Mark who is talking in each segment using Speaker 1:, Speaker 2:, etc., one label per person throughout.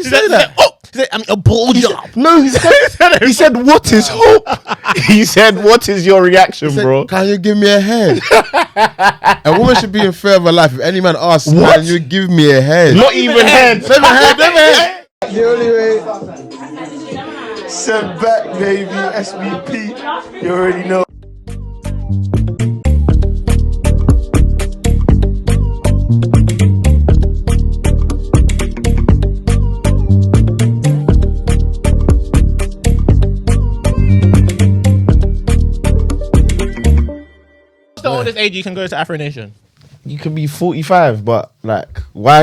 Speaker 1: you say that?
Speaker 2: He said, I'm a ball job.
Speaker 1: No, he said, what is hope? He said, what is your reaction, bro?
Speaker 3: Can you give me a head? A woman should be in fear of her life. If any man asks, can you give me a head?
Speaker 1: Not even head.
Speaker 3: Never head.
Speaker 4: The only way. SentBack, baby. SBP. You already know.
Speaker 2: What's the oldest age you can go to AfroNation?
Speaker 1: You could be 45, but like, why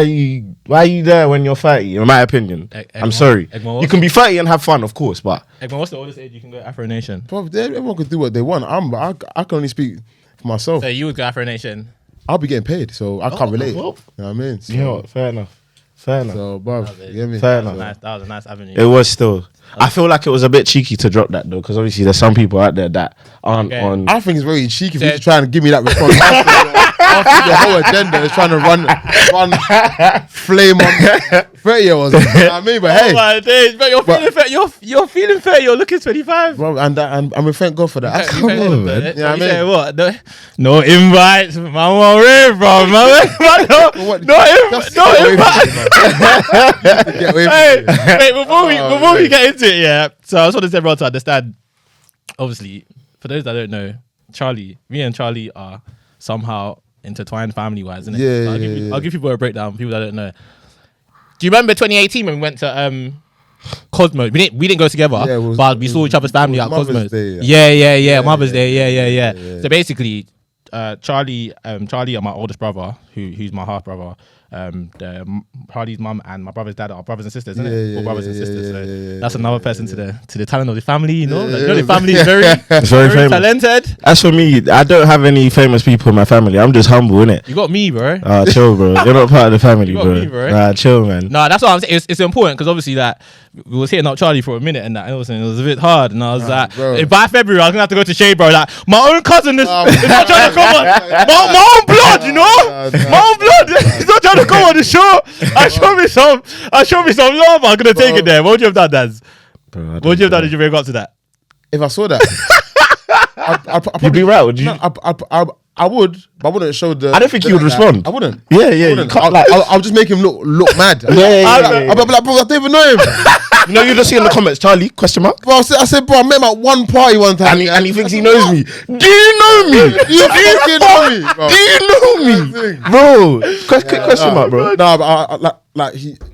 Speaker 1: are you there when you're 30? In my opinion, I'm sorry. You can be 30 and have fun, of course, but
Speaker 2: Egmont, what's the oldest age you can go to AfroNation?
Speaker 3: Bro, everyone can do what they want. I can only speak for myself.
Speaker 2: So you would go AfroNation?
Speaker 3: I'll be getting paid, so I can't relate.
Speaker 1: well.
Speaker 3: You know what I mean? So,
Speaker 1: yeah, fair enough.
Speaker 3: So, bro, you get me?
Speaker 1: Fair enough.
Speaker 2: That was a nice avenue.
Speaker 1: It was still. I feel like it was a bit cheeky to drop that though, because obviously there's some people out there that aren't on.
Speaker 3: I think it's very cheeky for you to try and give me that response after the whole agenda is trying to run flame on 30-year-olds. You know what I mean? But hey,
Speaker 2: my days, but you're feeling fair. You're feeling fair. You're looking 25.
Speaker 3: bro, and I mean, thank God for that. That's come on, man. You know what I mean?
Speaker 2: What? No invites, man. Won't read, bro. Man, no invites. Wait, before we get into it, yeah. So I just want to say, everyone to understand. Obviously, for those that don't know, me and Charlie are somehow intertwined family-wise, isn't it?
Speaker 3: Yeah,
Speaker 2: So I'll give people a breakdown. People that don't know. Do you remember 2018 when we went to Cosmos? We didn't go together, but we saw each other's family at Cosmos. Yeah, Mother's Day. Yeah. So basically, Charlie and my oldest brother, who's my half brother, Charlie's mum and my brother's dad are brothers and sisters, isn't it? Four brothers and sisters. So that's another person to the talent of the family, you know. The family is very
Speaker 1: famous.
Speaker 2: Talented.
Speaker 1: As for me, I don't have any famous people in my family. I'm just humble, innit?
Speaker 2: You got me, bro.
Speaker 1: Chill, bro. You're not part of the family,
Speaker 2: You got
Speaker 1: bro.
Speaker 2: me, bro.
Speaker 1: Nah, chill, man.
Speaker 2: No, that's what I'm saying. It's important because obviously that we was hitting up Charlie for a minute and that it was a bit hard. And I was like, by February, I was gonna have to go to Shea, bro. Like my own cousin is not trying to come on. My own blood, you know. My own blood. He's not trying to come on the show. I showed me some love. I'm gonna take it there. What would you have done, Daz? What would you have done if you got to that?
Speaker 3: If I saw that,
Speaker 1: You'd be right, would you?
Speaker 3: No, I would, but I wouldn't show the.
Speaker 1: I don't think you would respond.
Speaker 3: I wouldn't.
Speaker 1: Yeah.
Speaker 3: You can't, I'll just make him look mad.
Speaker 1: Yeah.
Speaker 3: I'll be like, bro, I don't even know him.
Speaker 1: You know, you just see in the comments, Charlie, question mark.
Speaker 3: Bro, I said, bro, I met him at one party one time.
Speaker 1: And he thinks he knows me. Do you know me?
Speaker 3: Do you fucking know me? Bro.
Speaker 1: Do you know me? Bro, question mark, bro.
Speaker 3: No, but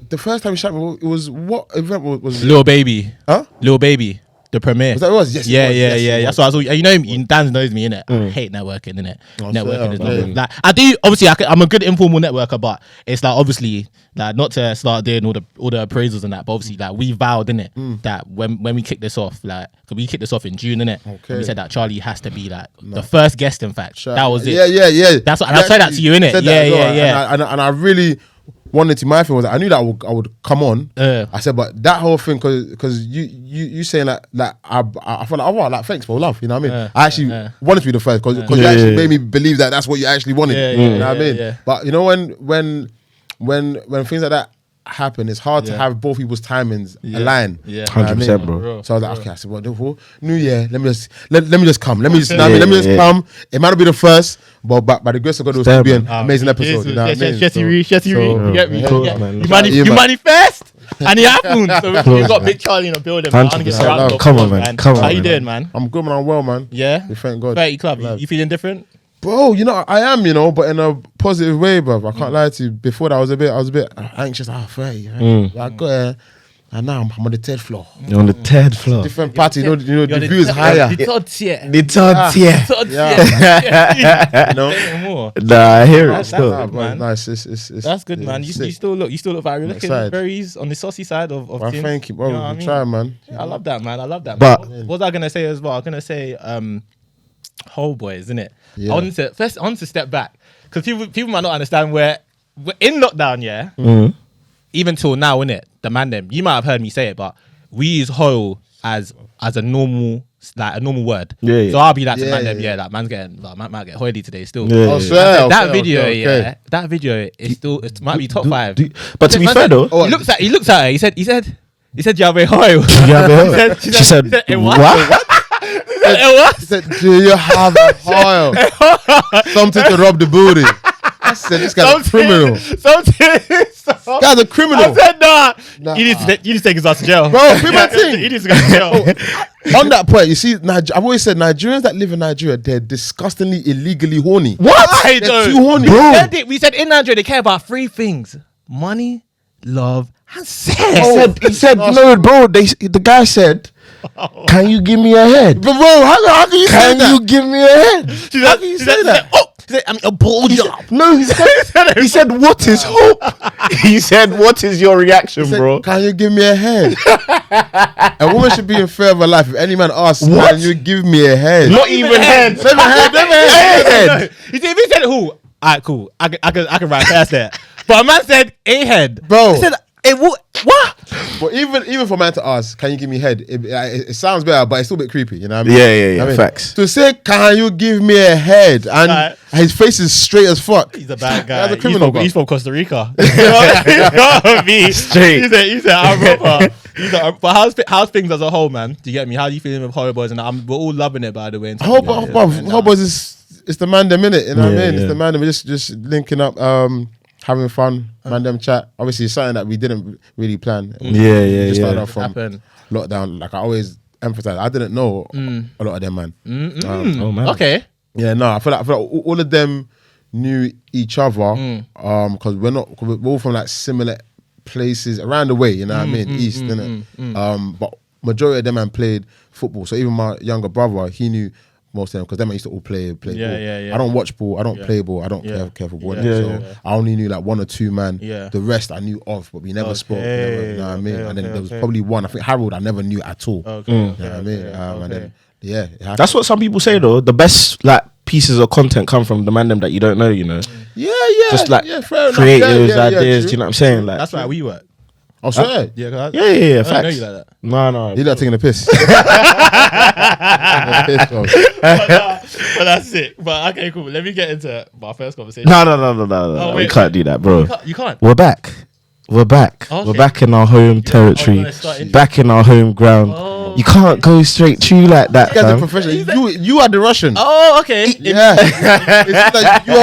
Speaker 3: the first time he shot me, it was what event was it?
Speaker 2: Lil Baby.
Speaker 3: Huh?
Speaker 2: Lil Baby. The premiere.
Speaker 3: Was that what it was? Yes.
Speaker 2: Yeah.
Speaker 3: Yes,
Speaker 2: That's what I was. You know, Dan knows me, innit? I hate networking, innit? Networking is not
Speaker 3: yeah.
Speaker 2: like I do. Obviously, I'm a good informal networker, but it's like obviously like not to start doing all the appraisals and that. But obviously, like we vowed, innit, that when we kick this off, like cause we kicked this off in June, innit? Okay. And we said that Charlie has to be like the first guest. In fact, that was it.
Speaker 3: Yeah.
Speaker 2: That's what I said that to you, innit? Yeah.
Speaker 3: And I really wanted to. My thing was that I knew that I would come on. I said, but that whole thing, because you saying like I felt like, oh, like thanks for love, you know what I mean? I actually wanted to be the first because you actually made me believe that that's what you actually wanted. You know what I mean? Yeah. But you know when things like that happen, it's hard to have both people's timings align.
Speaker 1: 100%, bro.
Speaker 3: So I was like, okay, I said, well, therefore, New Year, let me just come. Let me just come. It might not be the first, but by the grace of God, it will still be an amazing episode. You know what I mean?
Speaker 2: You get me?
Speaker 3: You
Speaker 2: manifest, and it happened. So you got Big Charlie in the building. Man.
Speaker 1: Come on, man.
Speaker 2: How you doing, man?
Speaker 3: I'm good, man. I'm well, man.
Speaker 2: Yeah.
Speaker 3: Thank God.
Speaker 2: 30 club. You feeling different?
Speaker 3: Bro, you know, I am, you know, but in a positive way, bro. I can't lie to you. Before that, I was a bit anxious. 30. I got here, and now I'm on the 3rd floor.
Speaker 1: You're on the 3rd floor.
Speaker 3: Different party, you know, the view is higher.
Speaker 2: The third tier.
Speaker 3: You know?
Speaker 1: Nah, I hear it
Speaker 2: That's
Speaker 1: still.
Speaker 2: good, man.
Speaker 3: Nice.
Speaker 2: That's good, man. You still look like you're looking very on the saucy side of things.
Speaker 3: Thank you, bro.
Speaker 2: You know what I mean?
Speaker 3: Try, man.
Speaker 2: I love that, man.
Speaker 1: But
Speaker 2: what was I gonna say as well? I was gonna say whole boys, isn't it?
Speaker 3: Yeah.
Speaker 2: I want to step back because people might not understand where we're in lockdown, yeah. Even till now, innit? The man them, you might have heard me say it, but we use HOIL as a normal like a normal word.
Speaker 1: Yeah.
Speaker 2: So I'll be like to man them, like man's getting, like, might get hoily today still.
Speaker 1: Yeah.
Speaker 2: That video, that video is still, it might be top 5.
Speaker 1: But to be fair though,
Speaker 2: he looks at her. He said, "You have a HOIL."
Speaker 1: She said, what?
Speaker 3: He said, "Do you have a HOIL? Something to rub the booty." I said, "This guy's a criminal. Guy's a criminal."
Speaker 2: I said, nah. You need to take his ass to jail,
Speaker 3: bro. He
Speaker 2: needs to go to jail.
Speaker 3: On that point, you see, I've always said Nigerians that live in Nigeria, they're disgustingly illegally horny.
Speaker 1: What?
Speaker 3: They're too horny,
Speaker 1: bro.
Speaker 2: We said in Nigeria they care about 3 things: money, love, and sex.
Speaker 1: He said, no, bro. The guy said, "Can you give me a head?"
Speaker 3: But bro, how can you say that?
Speaker 1: Can you give me a head?
Speaker 3: How can you say that?
Speaker 2: He said, "I'm a ball job."
Speaker 1: No, he said, "What is hope?" He said, "What is your reaction, bro?"
Speaker 3: "Can you give me a head?" A woman should be in fear of her life. If any man asks, "Can you give me a head?"
Speaker 1: Not even head.
Speaker 3: Never head.
Speaker 2: He said, if he said who? Alright, cool. I can write past that. But a man said a head,
Speaker 3: bro.
Speaker 2: He said, what?
Speaker 3: But even for a man to ask, "Can you give me head?" It sounds better, but it's still a bit creepy. You know what I mean?
Speaker 1: Yeah.
Speaker 3: I mean,
Speaker 1: Facts.
Speaker 3: To say, "Can you give me a head?" and his face is straight as fuck.
Speaker 2: He's a bad guy.
Speaker 3: He's a criminal.
Speaker 2: He's from Costa Rica. You know what I mean?
Speaker 1: Straight.
Speaker 2: He said, I'm proper. But how's things as a whole, man? Do you get me? How are you feeling with Horror Boys? And we're all loving it, by the way.
Speaker 3: Horror Boys it's the man them in it. You know what I mean? It's the man them. We're just linking up, having fun, man them chat. Obviously, it's something that we didn't really plan.
Speaker 1: Yeah.
Speaker 3: Started off from lockdown. Like I always emphasize, I didn't know a lot of them, man.
Speaker 1: Oh man.
Speaker 2: Okay.
Speaker 3: Yeah, no, I feel like all of them knew each other because we're all from like similar places around the way, you know what I mean? East, innit? But majority of them man played football. So even my younger brother, he knew most of them because them used to all play ball.
Speaker 2: Yeah.
Speaker 3: I don't watch ball, I don't play ball, I don't care for ball. I only knew like 1 or 2 man. The rest I knew of, but we never spoke. You know what I mean? And then there was probably one, I think Harold, I never knew at all. You know what I mean? And then
Speaker 1: that's what some people say though. The best like pieces of content come from the man them that you don't know, you know. Just like creators, ideas. Do you know what I'm saying? Like
Speaker 2: that's why we work.
Speaker 3: Oh, sorry.
Speaker 1: Yeah.
Speaker 2: I
Speaker 1: Facts.
Speaker 2: know you like that.
Speaker 1: No.
Speaker 3: You're not taking a piss.
Speaker 2: But that's it. But okay, cool. Let me get into my first conversation.
Speaker 1: No. We can't do that, bro.
Speaker 2: You can't.
Speaker 1: We're back. Okay. We're back in our home territory. Back in our home ground. You can't go straight through like that.
Speaker 3: You guys are professional. You are the Russian.
Speaker 2: Oh, okay.
Speaker 3: Yeah. It's like you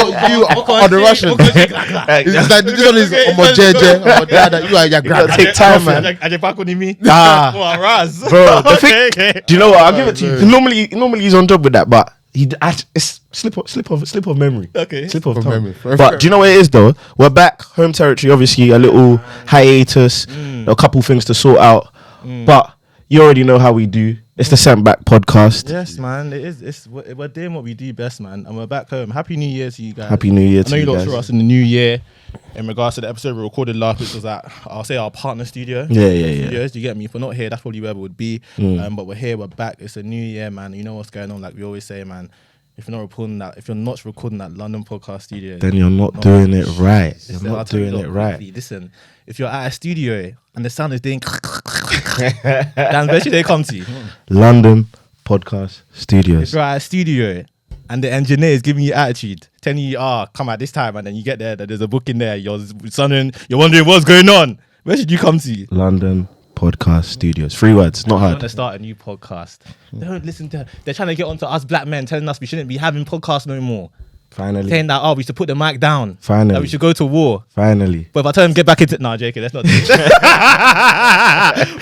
Speaker 3: are the Russian. It's like this one is you are your grand.
Speaker 1: Take time, man. Bro, do you know what? I'll give it to you. Normally he's on job with that, but it's slip of memory.
Speaker 2: Okay.
Speaker 1: Slip of memory. But do you know what it is though? We're back, home territory. Obviously, a little hiatus, a couple things to sort out, but you already know how we do. It's the SentBack podcast.
Speaker 2: Yes, man. It is. We're doing what we do best, man, and we're back home. Happy New Year to you guys.
Speaker 1: Happy New Year to you guys. I know you lot saw us in the new year. In regards to the episode we recorded last, which was at, I'll say, our partner studio. Yeah.
Speaker 2: Studios, you get me? If we're not here, that's probably where we would be. But we're here, we're back. It's a new year, man. You know what's going on? Like we always say, man. If you're not recording that London podcast studio,
Speaker 1: then you're not doing it right. You're not doing it right.
Speaker 2: Listen, if you're at a studio and the sound is doing, then where should they come to?
Speaker 1: London Podcast Studios.
Speaker 2: If you're at a studio and the engineer is giving you attitude, telling you, come at this time, and then you get there, there's a booking there, you're wondering what's going on. Where should you come to?
Speaker 1: London Podcast Studios. 3 words, not hard.
Speaker 2: They want to start a new podcast. Don't listen to. They're trying to get onto us black men, telling us we shouldn't be having podcasts no more.
Speaker 1: Finally.
Speaker 2: Saying that, we should put the mic down.
Speaker 1: Finally.
Speaker 2: That we should go to war.
Speaker 1: Finally.
Speaker 2: But if I tell them get back into... Nah, JK, let's not do it.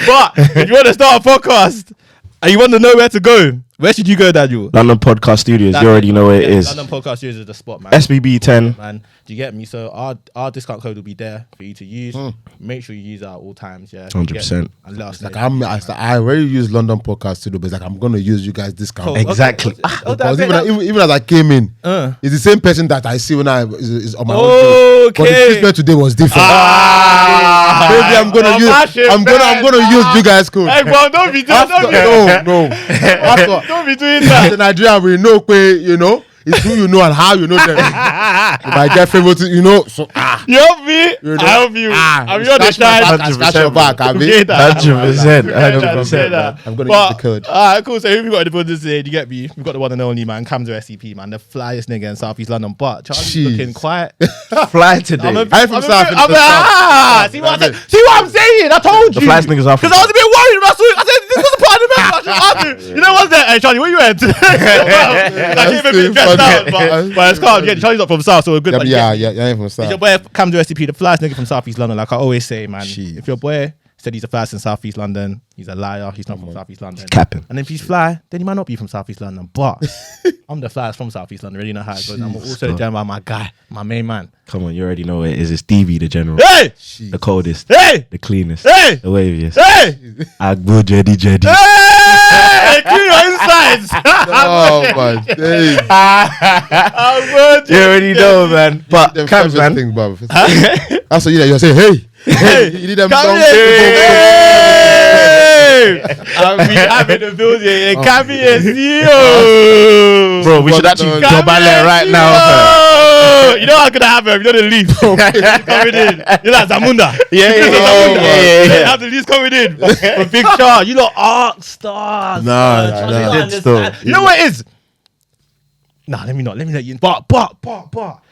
Speaker 2: But if you want to start a podcast and you want to know where to go, where should you go, Daniel?
Speaker 1: London Podcast Studios. You already know where it is.
Speaker 2: London Podcast Studios is the spot, man.
Speaker 1: SBB 10.
Speaker 2: Man, do you get me? So our discount code will be there for you to use. Make sure you use that at all times, yeah.
Speaker 1: 100%.
Speaker 3: And let us know. I already use London Podcast Studio, but it's like I'm gonna use you guys discount.
Speaker 1: Exactly.
Speaker 3: Because even as I came in, it's the same person that I see when I is on my own. But the treatment today was different. Maybe I'm gonna use you guys code.
Speaker 2: Hey, bro, don't be doing that.
Speaker 3: No.
Speaker 2: Don't be doing that.
Speaker 3: The Nigerian we know, you know. It's who you know and how you know them. You might get favorite, you know. So
Speaker 2: you help me. I help you. I'm your
Speaker 3: scratch your back. I mean,
Speaker 1: 100%.
Speaker 3: I'm gonna use the code.
Speaker 2: Alright, cool. So who we got in the building today? Do you get me? We've got the one and only man, Cam's SCP, man, the flyest nigga in South East London. But Charlie's looking quiet.
Speaker 1: Fly today.
Speaker 3: I'm from South.
Speaker 2: See what I'm saying? I told you.
Speaker 1: The flyest niggas are.
Speaker 2: Because I was a bit worried last week. I said this was a part of the message. You know what's that? Hey Charlie, where you at? I came a bit dressed out, but it's calm. Yeah, Charlie's not from South, so we're good.
Speaker 3: Yeah, ain't from South.
Speaker 2: It's your boy Cam's SCP, the flyest nigga from South East London. Like I always say, man. If your boy said he's the flyest in South East London, he's a liar. He's not from South East London.
Speaker 1: Capping.
Speaker 2: And if he's fly, then he might not be from South East London. But I'm the flyest from South East London. Really know how it goes. I'm also the general, my guy, my main man.
Speaker 1: Come on, you already know it is. It's Stevie, the general.
Speaker 2: Hey!
Speaker 1: The coldest.
Speaker 2: Hey!
Speaker 1: The cleanest.
Speaker 2: Hey!
Speaker 1: The waviest.
Speaker 2: Hey!
Speaker 1: Agbo Jedi.
Speaker 2: Hey! Clean your insides!
Speaker 3: Oh my days.
Speaker 1: You already know, man. But Cams, man.
Speaker 3: Thing, that's what you're saying. Hey! You need them.
Speaker 2: Come here! We have in the building. Come here, CEO.
Speaker 1: Bro, we should actually go by there right now.
Speaker 2: You know what's gonna happen? You know the leaf coming in. You know Zamunda.
Speaker 1: Yeah.
Speaker 2: Have the leaves coming in. But Big Char, you know arc stars.
Speaker 3: Nah.
Speaker 2: You know what it is? Nah, let me let you in. But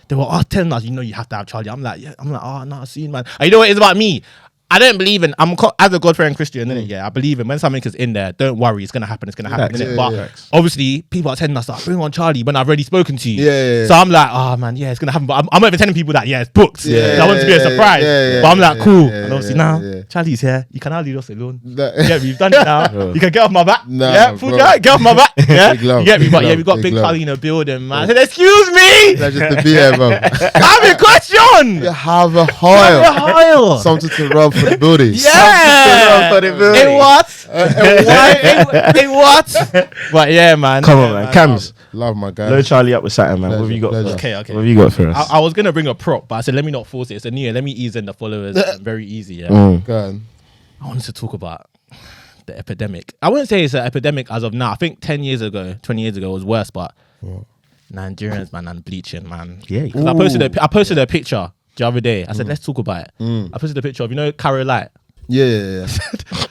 Speaker 2: they were all telling us, you know, you have to have Charlie. I'm like, oh no, see, man. And you know what it is about me? I don't believe in. As a God-fearing Christian, innit? Yeah, I believe in when something is in there. Don't worry, it's gonna happen. It's gonna happen. Innit? But obviously, people are telling us that bring on Charlie when I've already spoken to you.
Speaker 3: Yeah.
Speaker 2: So I'm like, oh man, yeah, it's gonna happen. But I'm not even telling people that. Yeah, it's booked.
Speaker 3: Yeah.
Speaker 2: I want it to be a surprise. But I'm like, cool. And obviously now, Charlie's here. You can now leave us alone. Yeah, we've done it now. You can get off my back. Yeah, get off my back. Yeah, you get me. But yeah, we got Big Charlie in the building, man. I said, excuse me.
Speaker 3: That's just the beer, bro.
Speaker 2: I have a question.
Speaker 3: You have a HOIL. Something to rub for the building.
Speaker 2: Yeah. It what? It what? But yeah, man.
Speaker 1: Come on, man. Cams.
Speaker 3: Love my guy.
Speaker 1: Load Charlie up with something, man. What have you got?
Speaker 2: Okay.
Speaker 1: What have you got for us?
Speaker 2: I was gonna bring a prop, but I said let me not force it. It's a new year. Let me ease in the followers. Very easy. Yeah.
Speaker 3: Go
Speaker 2: I wanted to talk about the epidemic. I wouldn't say it's an epidemic as of now. I think 10 years ago, 20 years ago, it was worse. But Nigerians, man, and bleaching, man.
Speaker 1: Yeah.
Speaker 2: I posted a picture the other day. I said, let's talk about it. I posted a picture of, CARO Light.
Speaker 3: Yeah.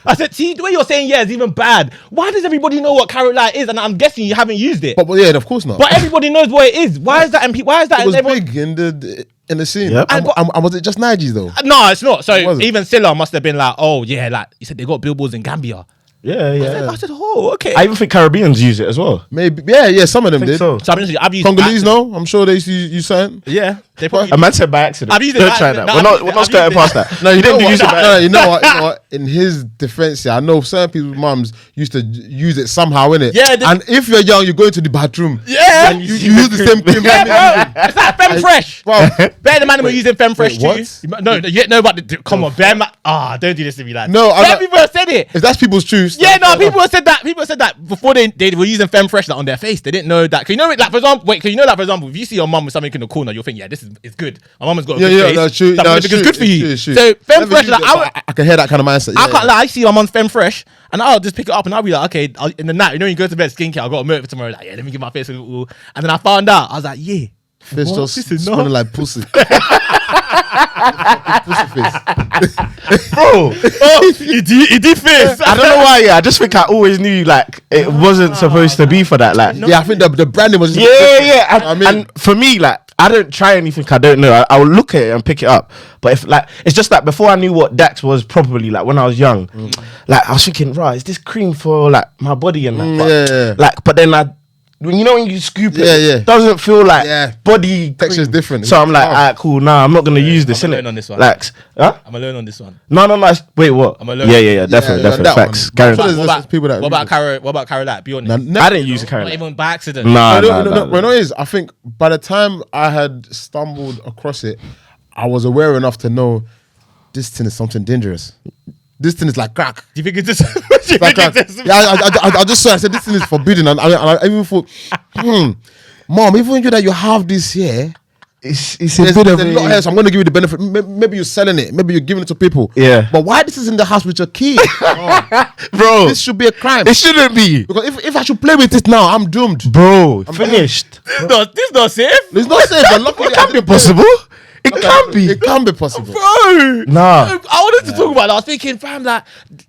Speaker 2: I said, see, the way you're saying yeah is even bad. Why does everybody know what CARO Light is? And I'm guessing you haven't used it.
Speaker 3: But yeah, of course not.
Speaker 2: But everybody knows what it is. Why is that? Why is that?
Speaker 3: It was big in the scene.
Speaker 1: Yep.
Speaker 3: And was it just Nigis though?
Speaker 2: No, it's not. So even Silla must have been like, oh yeah, like you said, they got billboards in Gambia.
Speaker 1: Yeah.
Speaker 2: I said, oh, okay.
Speaker 1: I even think Caribbeans use it as well.
Speaker 3: Maybe. Yeah. Some of them did.
Speaker 1: So
Speaker 2: I've used
Speaker 3: Congolese, no? I'm sure they used to use something.
Speaker 2: Yeah. They probably
Speaker 1: a man said by accident.
Speaker 2: I've used it.
Speaker 1: Don't try that. We're not skirting past that.
Speaker 3: No, you know what? In his defense, yeah, I know certain people's mums used to use it somehow, innit?
Speaker 2: Yeah.
Speaker 3: And if you're young, you go into the bathroom.
Speaker 2: Yeah.
Speaker 3: And you use the same cream.
Speaker 2: Yeah, bro. It's like Femme Fresh.
Speaker 3: Wow.
Speaker 2: Bear the man were using Femme Fresh too.
Speaker 3: What?
Speaker 2: No, but come on, bear man. Don't do this to me, lad.
Speaker 3: No,
Speaker 2: people have said it.
Speaker 3: If that's people's truth.
Speaker 2: Yeah, no, people have said that. People said that before they were using Femme Fresh on their face. They didn't know that. Cause you know, like for example, for example, if you see your mum with something in the corner, you'll think, yeah, this is good. My mum has got a good face.
Speaker 3: No, true.
Speaker 2: No, it's good for you. So Femme Fresh, like,
Speaker 3: I can hear that kind of mindset.
Speaker 2: I can't lie. I see my mum's Femme Fresh, and I'll just pick it up and I'll be like, okay, in the night, you know, when you go to bed, skincare, I got a milk for tomorrow. Like, yeah, let me give my face a little. And then I found out, I was like, yeah.
Speaker 3: Face just smelling like pussy. Pussy face.
Speaker 2: Bro, he did face.
Speaker 1: I don't know why. Yeah, I just think I always knew like it wasn't supposed to be for that. Like,
Speaker 3: yeah, I think the branding was.
Speaker 1: Yeah. And for me, like, I don't try anything I don't know. I will look at it and pick it up. But if like, it's just that before I knew what Dax was properly, like when I was young, like I was thinking, right, is this cream for like my body and that? Like, but then when you scoop it, doesn't feel like body
Speaker 3: texture is different.
Speaker 1: So I'm like, alright, cool. Nah, I'm not gonna use this.
Speaker 2: I'm alone on this one.
Speaker 1: Like,
Speaker 2: I'm alone on this one.
Speaker 1: No. Wait, what?
Speaker 2: I'm alone.
Speaker 1: Yeah, definitely. Facts.
Speaker 3: What
Speaker 2: about CARO Light? Be honest.
Speaker 1: I didn't use CARO.
Speaker 2: Not even by accident.
Speaker 1: No.
Speaker 3: Well, no, is I think by the time I had stumbled across it, I was aware enough to know this thing is something dangerous. This thing is like crack.
Speaker 2: Do you think it's just
Speaker 3: like crack? Yeah, I just saw. I said this thing is forbidden, and I even thought, Mom, even you that you have this here,
Speaker 1: it's
Speaker 3: there's a lot here, so I'm going to give you the benefit. Maybe you're selling it. Maybe you're giving it to people.
Speaker 1: Yeah.
Speaker 3: But why this is in the house with your key?
Speaker 1: Bro.
Speaker 3: This should be a crime.
Speaker 1: It shouldn't be.
Speaker 3: Because if I should play with it now, I'm doomed.
Speaker 1: Bro, I'm finished.
Speaker 2: This not safe.
Speaker 3: It's not safe, but luckily
Speaker 1: It can be possible. It can be.
Speaker 3: It can be possible.
Speaker 2: Bro.
Speaker 1: Nah.
Speaker 2: I wanted to talk about it. I was thinking, fam, like,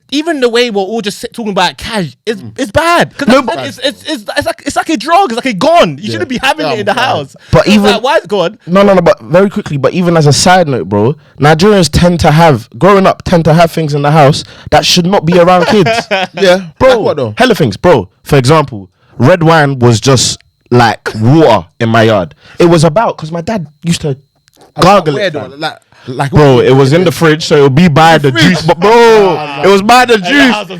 Speaker 2: even the way we're all just talking about cash is bad. Because it's like a drug. It's like a gun. You shouldn't be having it in the house.
Speaker 1: But even
Speaker 2: like, why is gone?
Speaker 1: No. But very quickly. But even as a side note, bro, Nigerians growing up tend to have things in the house that should not be around kids.
Speaker 3: Yeah,
Speaker 1: bro.
Speaker 3: Like what though?
Speaker 1: Hella things, bro. For example, red wine was just like water in my yard. It was because my dad used to gargle it.
Speaker 3: Like
Speaker 1: bro, it was in the fridge, so it would be by the juice. But bro, it was by the juice. It was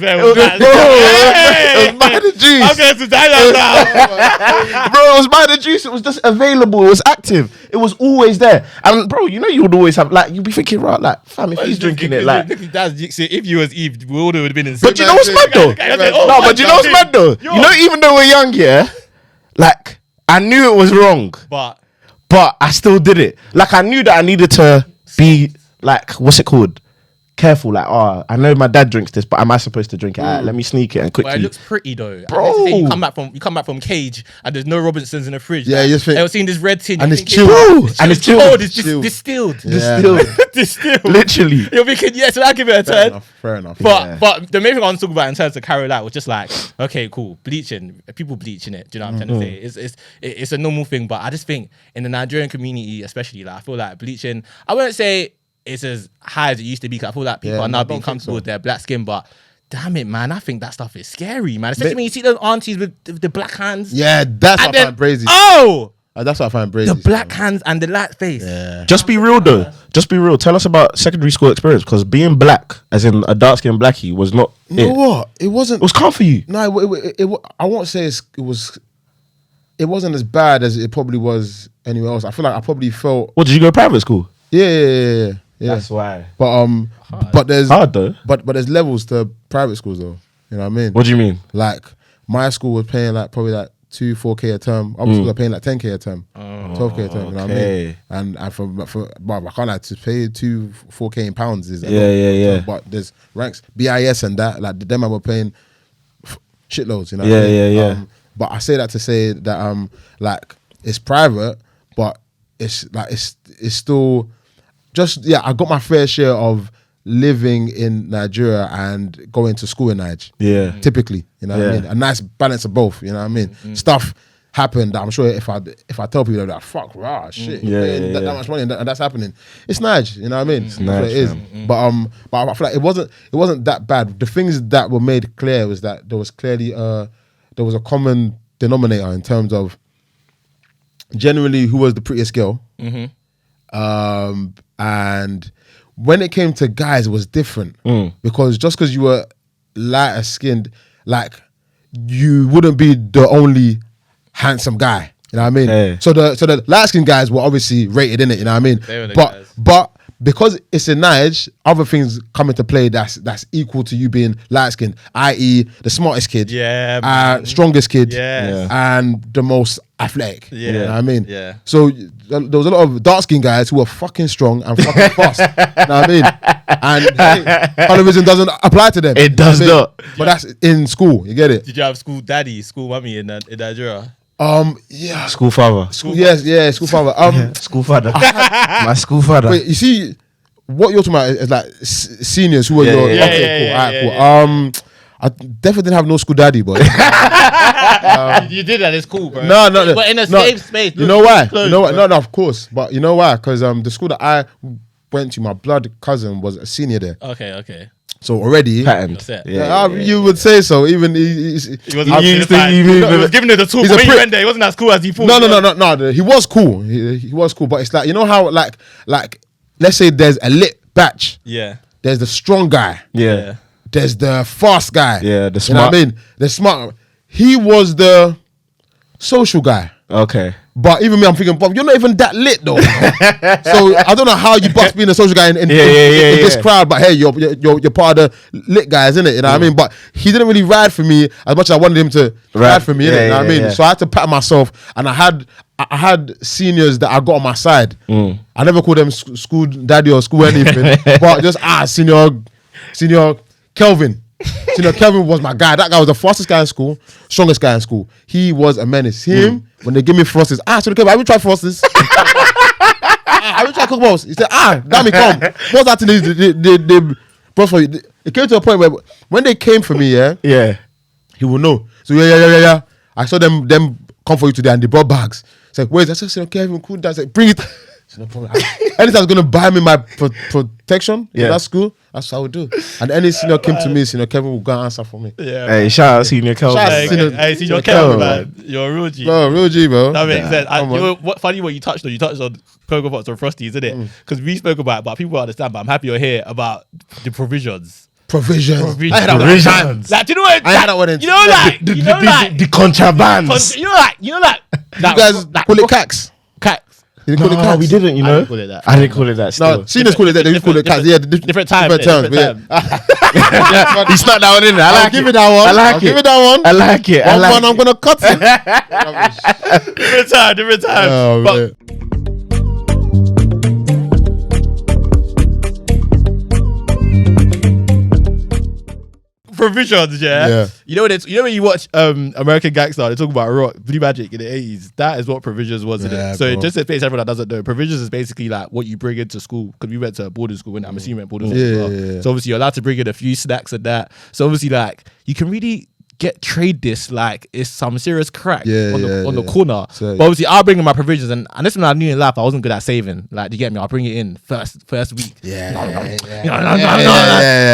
Speaker 1: by the juice.
Speaker 2: I'm going to die now.
Speaker 1: Bro, it was by the juice. It was just available. It was active. It was always there. And bro, you know you would always have you'd be thinking, right, like, fam, if he's drinking it, like.
Speaker 2: If you was Eve, we all would have been in.
Speaker 1: But you know what's mad though? No, but you know what's mad though? You know, even though we're young, yeah, like I knew it was wrong, but I still did it. Like I knew that I needed to be like, what's it called? Careful, like, I know my dad drinks this, but am I supposed to drink it? Let me sneak it and quickly.
Speaker 2: But it looks pretty though,
Speaker 1: bro.
Speaker 2: You come back from Cage and there's no Robinsons in the fridge.
Speaker 3: Yeah, you think.
Speaker 2: I've seen this red tin
Speaker 3: And it's
Speaker 2: thinking,
Speaker 3: chilled.
Speaker 1: And it's chilled.
Speaker 2: It's just distilled.
Speaker 3: Yeah.
Speaker 2: Distilled.
Speaker 1: Literally.
Speaker 2: You're thinking, yeah, so I'll give it a turn.
Speaker 3: Fair enough.
Speaker 2: But the main thing I want to talk about in terms of CARO was just like, okay, cool, bleaching. People bleaching it. Do you know what I'm trying to say? It's a normal thing, but I just think in the Nigerian community, especially, like I feel like bleaching. I wouldn't say it's as high as it used to be. Cause I feel like people are now being comfortable with their black skin, but damn it, man, I think that stuff is scary, man. Especially when you see those aunties with the black hands.
Speaker 3: Yeah, that's what I find crazy.
Speaker 2: Oh,
Speaker 3: that's what I find crazy.
Speaker 2: the black hands and the light face.
Speaker 3: Yeah.
Speaker 1: Just be real though. Just be real. Tell us about secondary school experience, because being black, as in a dark skinned blackie, was not.
Speaker 3: You know what? It wasn't.
Speaker 1: It was calm for you.
Speaker 3: No, I won't say it wasn't as bad as it probably was anywhere else. I feel like I probably felt.
Speaker 1: What, did you go to private school?
Speaker 3: Yeah.
Speaker 1: That's why.
Speaker 3: But there's
Speaker 1: hard though.
Speaker 3: But there's levels to private schools though. You know what I mean?
Speaker 1: What do you mean?
Speaker 3: Like my school was paying like probably like 4K a term. Other schools are paying like 10K a term, 12K a term. You know what I mean? And for I can't like to pay 4K in pounds is
Speaker 1: yeah.
Speaker 3: But there's ranks BIS and that like them I were paying shitloads. You know? What I mean?
Speaker 1: Yeah.
Speaker 3: But I say that to say that like it's private, but it's still. I got my fair share of living in Nigeria and going to school in Nigeria.
Speaker 1: Yeah.
Speaker 3: Typically, you know what I mean? A nice balance of both, you know what I mean? Stuff happened that I'm sure if I tell people that, fuck, rah, shit, that much money and that's happening. It's Nigeria, you know what I mean? That's what it is. But I feel like it wasn't that bad. The things that were made clear was that there was clearly there was a common denominator in terms of generally who was the prettiest girl. And when it came to guys, it was different because just because you were lighter skinned, like you wouldn't be the only handsome guy. You know what I mean?
Speaker 1: Hey.
Speaker 3: So the light skinned guys were obviously rated in it. You know what I mean?
Speaker 2: They were the guys.
Speaker 3: But because it's in Nige, other things come into play that's equal to you being light skinned, i.e. the smartest kid, strongest kid, and the most athletic. You know what I mean?
Speaker 2: Yeah.
Speaker 3: So there was a lot of dark skinned guys who were fucking strong and fucking fast. You know what I mean? And colorism doesn't apply to them.
Speaker 1: It does not.
Speaker 3: But that's in school. You get it?
Speaker 2: Did you have school daddy, school mummy in Nigeria?
Speaker 3: Yeah.
Speaker 1: School father.
Speaker 3: Yes, school father.
Speaker 1: School father. My school father.
Speaker 3: Wait, you see, what you're talking about is like seniors who are your. Cool. I definitely didn't have no school daddy, but
Speaker 2: you did that. It's cool, bro.
Speaker 3: No.
Speaker 2: But in a safe space.
Speaker 3: You know why? No, of course. But you know why? Because the school that I went to, my blood cousin was a senior there.
Speaker 2: Okay.
Speaker 3: So already,
Speaker 1: patterned.
Speaker 3: You would say so. Even he was
Speaker 2: giving it the talk. When he went there, he wasn't as cool as he thought.
Speaker 3: No. He was cool. He was cool. But it's like, you know how like let's say there's a lit batch.
Speaker 2: Yeah.
Speaker 3: There's the strong guy.
Speaker 1: Yeah.
Speaker 3: There's the fast guy.
Speaker 1: Yeah. The smart.
Speaker 3: You know what I mean? The smart. He was the social guy.
Speaker 1: Okay.
Speaker 3: But even me, I'm thinking, Bob, you're not even that lit though. So I don't know how you bust being a social guy in this crowd, but hey, you're part of the lit guys, innit? You know what I mean? But he didn't really ride for me as much as I wanted him to ride for me, innit? You know what I mean? Yeah. So I had to pat myself, and I had seniors that I got on my side. I never called them school daddy or school anything, but just senior Kelvin. Senior Kelvin was my guy. That guy was the fastest guy in school, strongest guy in school. He was a menace. Him, when they give me Frosties, Senior Kelvin, I will try Frosties. I will try Cook Balls. He said, damn me, come. What's that thing? They brought for you. It came to a point where when they came for me, he will know. So yeah. I saw them come for you today, and they brought bags. It's like, wait, I said, Senior Kelvin, cool. I said, bring it. No problem. Anytime was gonna buy me my protection in that school, that's what I would do. And any senior came to me, Senior Kevin will go and answer for me.
Speaker 2: Yeah.
Speaker 1: Hey, shout out Senior Kelvin.
Speaker 2: Hey, Senior Kelvin, man. You're a real G.
Speaker 3: Bro, real G, bro.
Speaker 2: That makes sense. What funny what you touched on? You touched on Cocoa Pops and Frosties, isn't it? Because we spoke about it, but people don't understand. But I'm happy you're here about the provisions.
Speaker 3: Provisions.
Speaker 2: I had provisions. Like, do you know what?
Speaker 3: I had that one.
Speaker 1: The contrabands.
Speaker 2: You
Speaker 3: guys call it cax.
Speaker 1: No, we didn't, you know. I didn't call it that. Still.
Speaker 3: No, seniors call it that. They used to call it cats. Yeah, different times.
Speaker 1: He snuck that one in there. I like it.
Speaker 3: Give it that one.
Speaker 1: I like it.
Speaker 3: Give it that one.
Speaker 1: I like it.
Speaker 3: One, I'm gonna cut it.
Speaker 2: Different time.
Speaker 3: Oh,
Speaker 2: but provisions, yeah. You know when you watch American Gangster, they talk about rock, Blue Magic in the 80s. That is what provisions was in it. So just in case everyone that doesn't know, provisions is basically like what you bring into school, because we went to boarding school, and I'm assuming you went boarding school as well. So obviously you're allowed to bring in a few snacks and that. So obviously like you can really trade this like it's some serious crack on the corner. So, but obviously I'll bring in my provisions, and this one I knew in life I wasn't good at saving. Like, do you get me? I'll bring it in first week.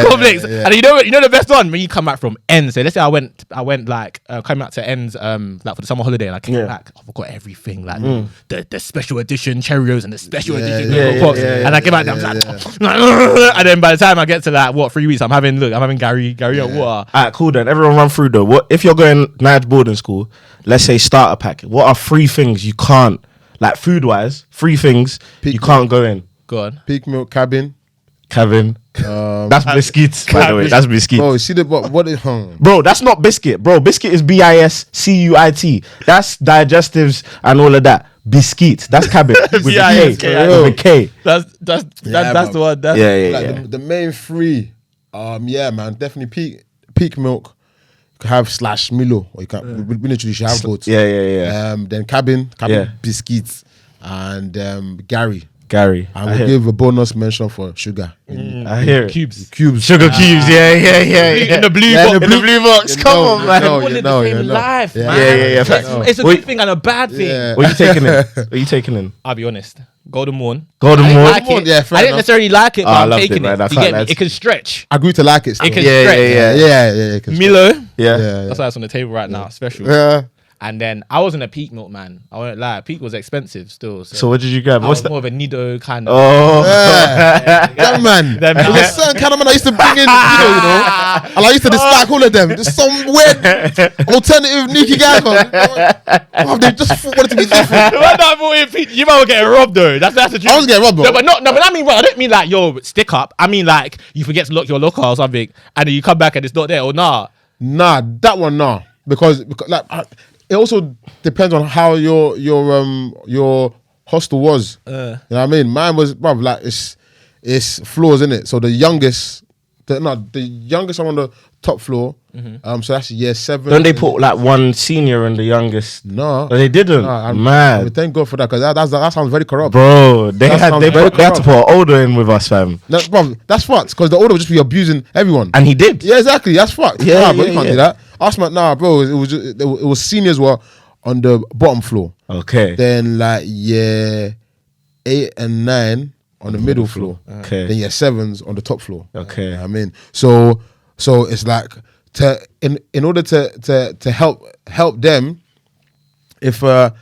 Speaker 2: Conflicts. And you know the best one when you come back from ends. So let's say I went like came out to ends like for the summer holiday, and I came back, I forgot everything, like the special edition Cheerios and the special edition Pops. And I came out, I'm like, and then by the time I get to like 3 weeks, I'm having Gary and water.
Speaker 1: Alright, cool then. Everyone run through though. What if you're going Nige boarding school? Let's say starter pack. What are 3 things you can't, like food wise? 3 things you can't go in.
Speaker 2: Go on.
Speaker 3: Peak milk cabin.
Speaker 1: That's biscuits, by the way. That's biscuits.
Speaker 3: Oh, see the what is
Speaker 1: Bro, that's not biscuit. Bro, biscuit is BISCUIT. That's digestives and all of that. Biscuit. That's cabin with a K.
Speaker 2: That's the one.
Speaker 3: The main 3. Man, definitely peak milk. Have / Milo, or you can we literally should have both. Then cabin biscuits, and Gary. I will give a bonus mention for sugar.
Speaker 1: I hear it.
Speaker 2: Cubes.
Speaker 1: Sugar cubes.
Speaker 2: In the blue box.
Speaker 1: Come on, man.
Speaker 2: Life, man. It's a good thing and a bad thing.
Speaker 1: What are you taking in?
Speaker 2: I'll be honest. Golden Morn.
Speaker 1: I
Speaker 2: didn't necessarily like it, but I'm taking it. You get me? It can stretch.
Speaker 3: I agree to like it.
Speaker 2: It can stretch.
Speaker 3: Yeah.
Speaker 2: Milo.
Speaker 1: That's
Speaker 2: why it's on the table right now. Special.
Speaker 3: Yeah.
Speaker 2: And then I wasn't a peak milk man. I won't lie. Peak was expensive still.
Speaker 1: So what did you grab?
Speaker 2: I was more of a Nido kind of.
Speaker 3: That man. There's a certain kind of man I used to bring in, you know. And I used to dislike all of them. There's some weird alternative Nikki guy. They just wanted to be different.
Speaker 2: You might be getting robbed though. That's the truth.
Speaker 3: I was getting robbed, bro.
Speaker 2: But I mean, I don't mean like stick up. I mean like you forget to lock your locker or something, and then you come back and it's not there or nah.
Speaker 3: Nah, that one nah. Because like. It also depends on how your hostel was. You know what I mean? Mine was, bruv, like it's floors, in it. So the youngest I'm on the top floor. So that's year 7.
Speaker 1: Don't they put like one senior and the youngest?
Speaker 3: No,
Speaker 1: they didn't. Man,
Speaker 3: thank God for that, because that sounds very corrupt,
Speaker 1: bro. They had to put an older in with us, fam.
Speaker 3: No, bro, that's fucked, because the older would just be abusing everyone,
Speaker 1: and he did.
Speaker 3: Yeah, exactly. That's fucked. Bro, you can't do that. Us, man, bro. It was seniors were on the bottom floor.
Speaker 1: Okay.
Speaker 3: Then like year 8 and 9 on the middle floor.
Speaker 1: Okay.
Speaker 3: Then year 7s on the top floor.
Speaker 1: Okay.
Speaker 3: You know what I mean, so it's like in order to help them, if a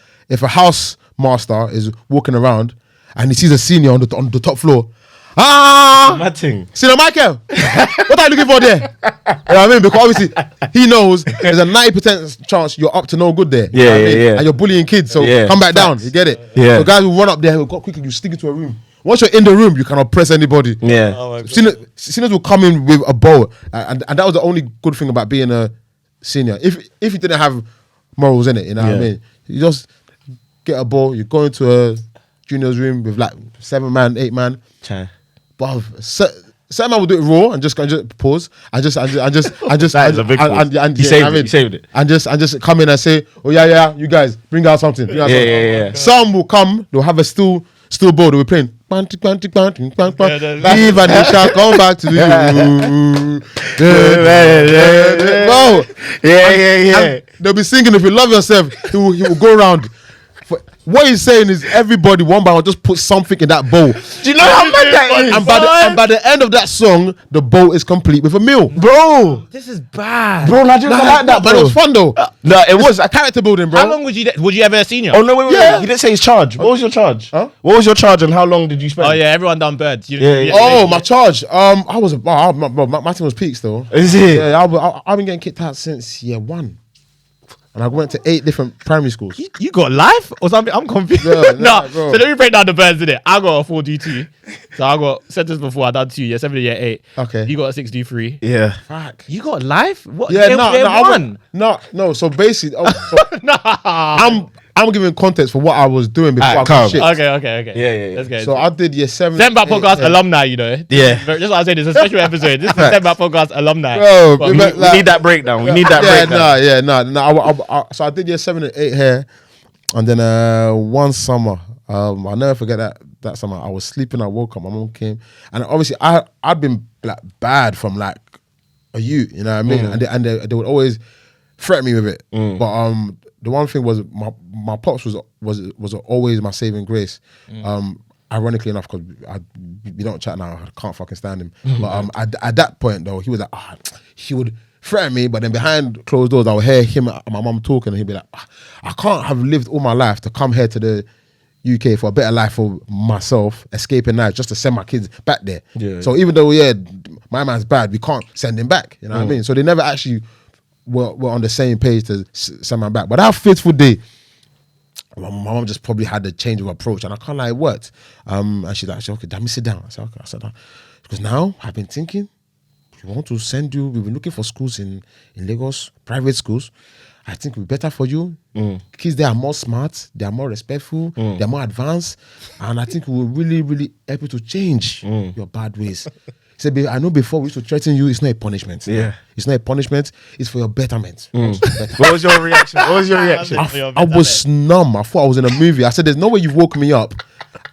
Speaker 3: house master is walking around and he sees a senior on the top floor,
Speaker 1: Mad thing.
Speaker 3: See the Michael. What are you looking for there? You know what I mean? Because obviously he knows there's a 90% chance you're up to no good there.
Speaker 1: Yeah,
Speaker 3: you know what I mean?
Speaker 1: yeah.
Speaker 3: And you're bullying kids, so come back down. You get it?
Speaker 1: Yeah.
Speaker 3: So guys will run up there, go quickly, you stick into a room. Once you're in the room, you cannot press anybody.
Speaker 1: Yeah.
Speaker 2: Oh
Speaker 3: Seniors will come in with a bow, and that was the only good thing about being a senior. If you didn't have morals in it, you know what I mean? You just get a ball, you go into a juniors room with like 7 man, 8 man. But certain man will do it raw and just pause. I just
Speaker 1: That is a big pause. You saved it.
Speaker 3: And just come in and say, oh yeah, you guys bring out something.
Speaker 1: Yeah.
Speaker 3: Some will come, they'll have a still ball, they'll be playing. Leave and they shall come back to you. No.
Speaker 1: Yeah.
Speaker 3: They'll be singing, if you love yourself, he will go around. What he's saying is everybody one by one just put something in that bowl.
Speaker 1: Do you know how mad that is?
Speaker 3: And by the end of that song, the bowl is complete with a meal.
Speaker 1: Bro,
Speaker 2: This is bad.
Speaker 1: Nigerians like that,
Speaker 3: But it was fun though.
Speaker 1: No, it was.
Speaker 3: A character building, bro.
Speaker 2: How long would you ever a senior?
Speaker 1: Oh no, wait.
Speaker 3: Yeah.
Speaker 1: You didn't say his charge. What was your charge?
Speaker 3: Huh?
Speaker 1: What was your charge and how long did you spend?
Speaker 2: Oh yeah, everyone done birds.
Speaker 3: Oh, my charge. My team was peaks though.
Speaker 1: Is it?
Speaker 3: Yeah, I've been getting kicked out since year 1. And I went to 8 different primary schools.
Speaker 2: You got life or something? I'm confused.
Speaker 3: Yeah,
Speaker 2: no,
Speaker 3: bro.
Speaker 2: so let me break down the birds, innit? I got a 4D2. So I got sentence before I done 2, year 7 to year 8.
Speaker 3: Okay.
Speaker 2: You got a 6D3.
Speaker 1: Yeah.
Speaker 3: Fuck.
Speaker 2: You got life? What?
Speaker 3: Yeah,
Speaker 2: Year
Speaker 3: no. So basically, I'm giving context for what I was doing before I
Speaker 1: calm.
Speaker 3: got shit.
Speaker 2: Okay.
Speaker 1: Yeah.
Speaker 2: Let's go.
Speaker 3: So I did year 7.
Speaker 2: SentBack
Speaker 3: 8,
Speaker 2: podcast
Speaker 3: 10.
Speaker 2: alumni, you know.
Speaker 1: Yeah.
Speaker 2: That's what I said. It's a special episode. This is SentBack podcast alumni.
Speaker 3: Bro,
Speaker 2: But
Speaker 1: We need that breakdown. We need that breakdown.
Speaker 3: No. So I did year 7 and 8 here, and then one summer, I'll never forget that summer. I was sleeping. I woke up. My mom came, and obviously I'd been like bad from like a youth, you know what I mean? And they would always threaten me with it. But the one thing was my pops was always my saving grace. Ironically enough, because we don't chat now, I can't fucking stand him. But at that point though, he was like, he would threaten me, but then behind closed doors, I would hear him and my mum talking, and he'd be like, I can't have lived all my life to come here to the UK for a better life for myself, escaping knives, just to send my kids back there.
Speaker 1: Yeah.
Speaker 3: So even though my man's bad, we can't send him back. You know what I mean? So they never actually were on the same page to send man back. But that fateful day, my mom just probably had a change of approach, and I can't lie, it worked. And she's like, okay, let me sit down. I said, okay, I sat down. Because now I've been thinking, we want to send you, we've been looking for schools in Lagos, private schools. I think it would be better for you. Kids there are more smart, they are more respectful, they are more advanced, and I think it will really, really help you to change your bad ways. He said, I know before we used to threaten you, it's not a punishment.
Speaker 1: Yeah.
Speaker 3: It's not a punishment, it's for your betterment.
Speaker 1: What was your reaction?
Speaker 3: I was numb. I thought I was in a movie. I said, there's no way you've woke me up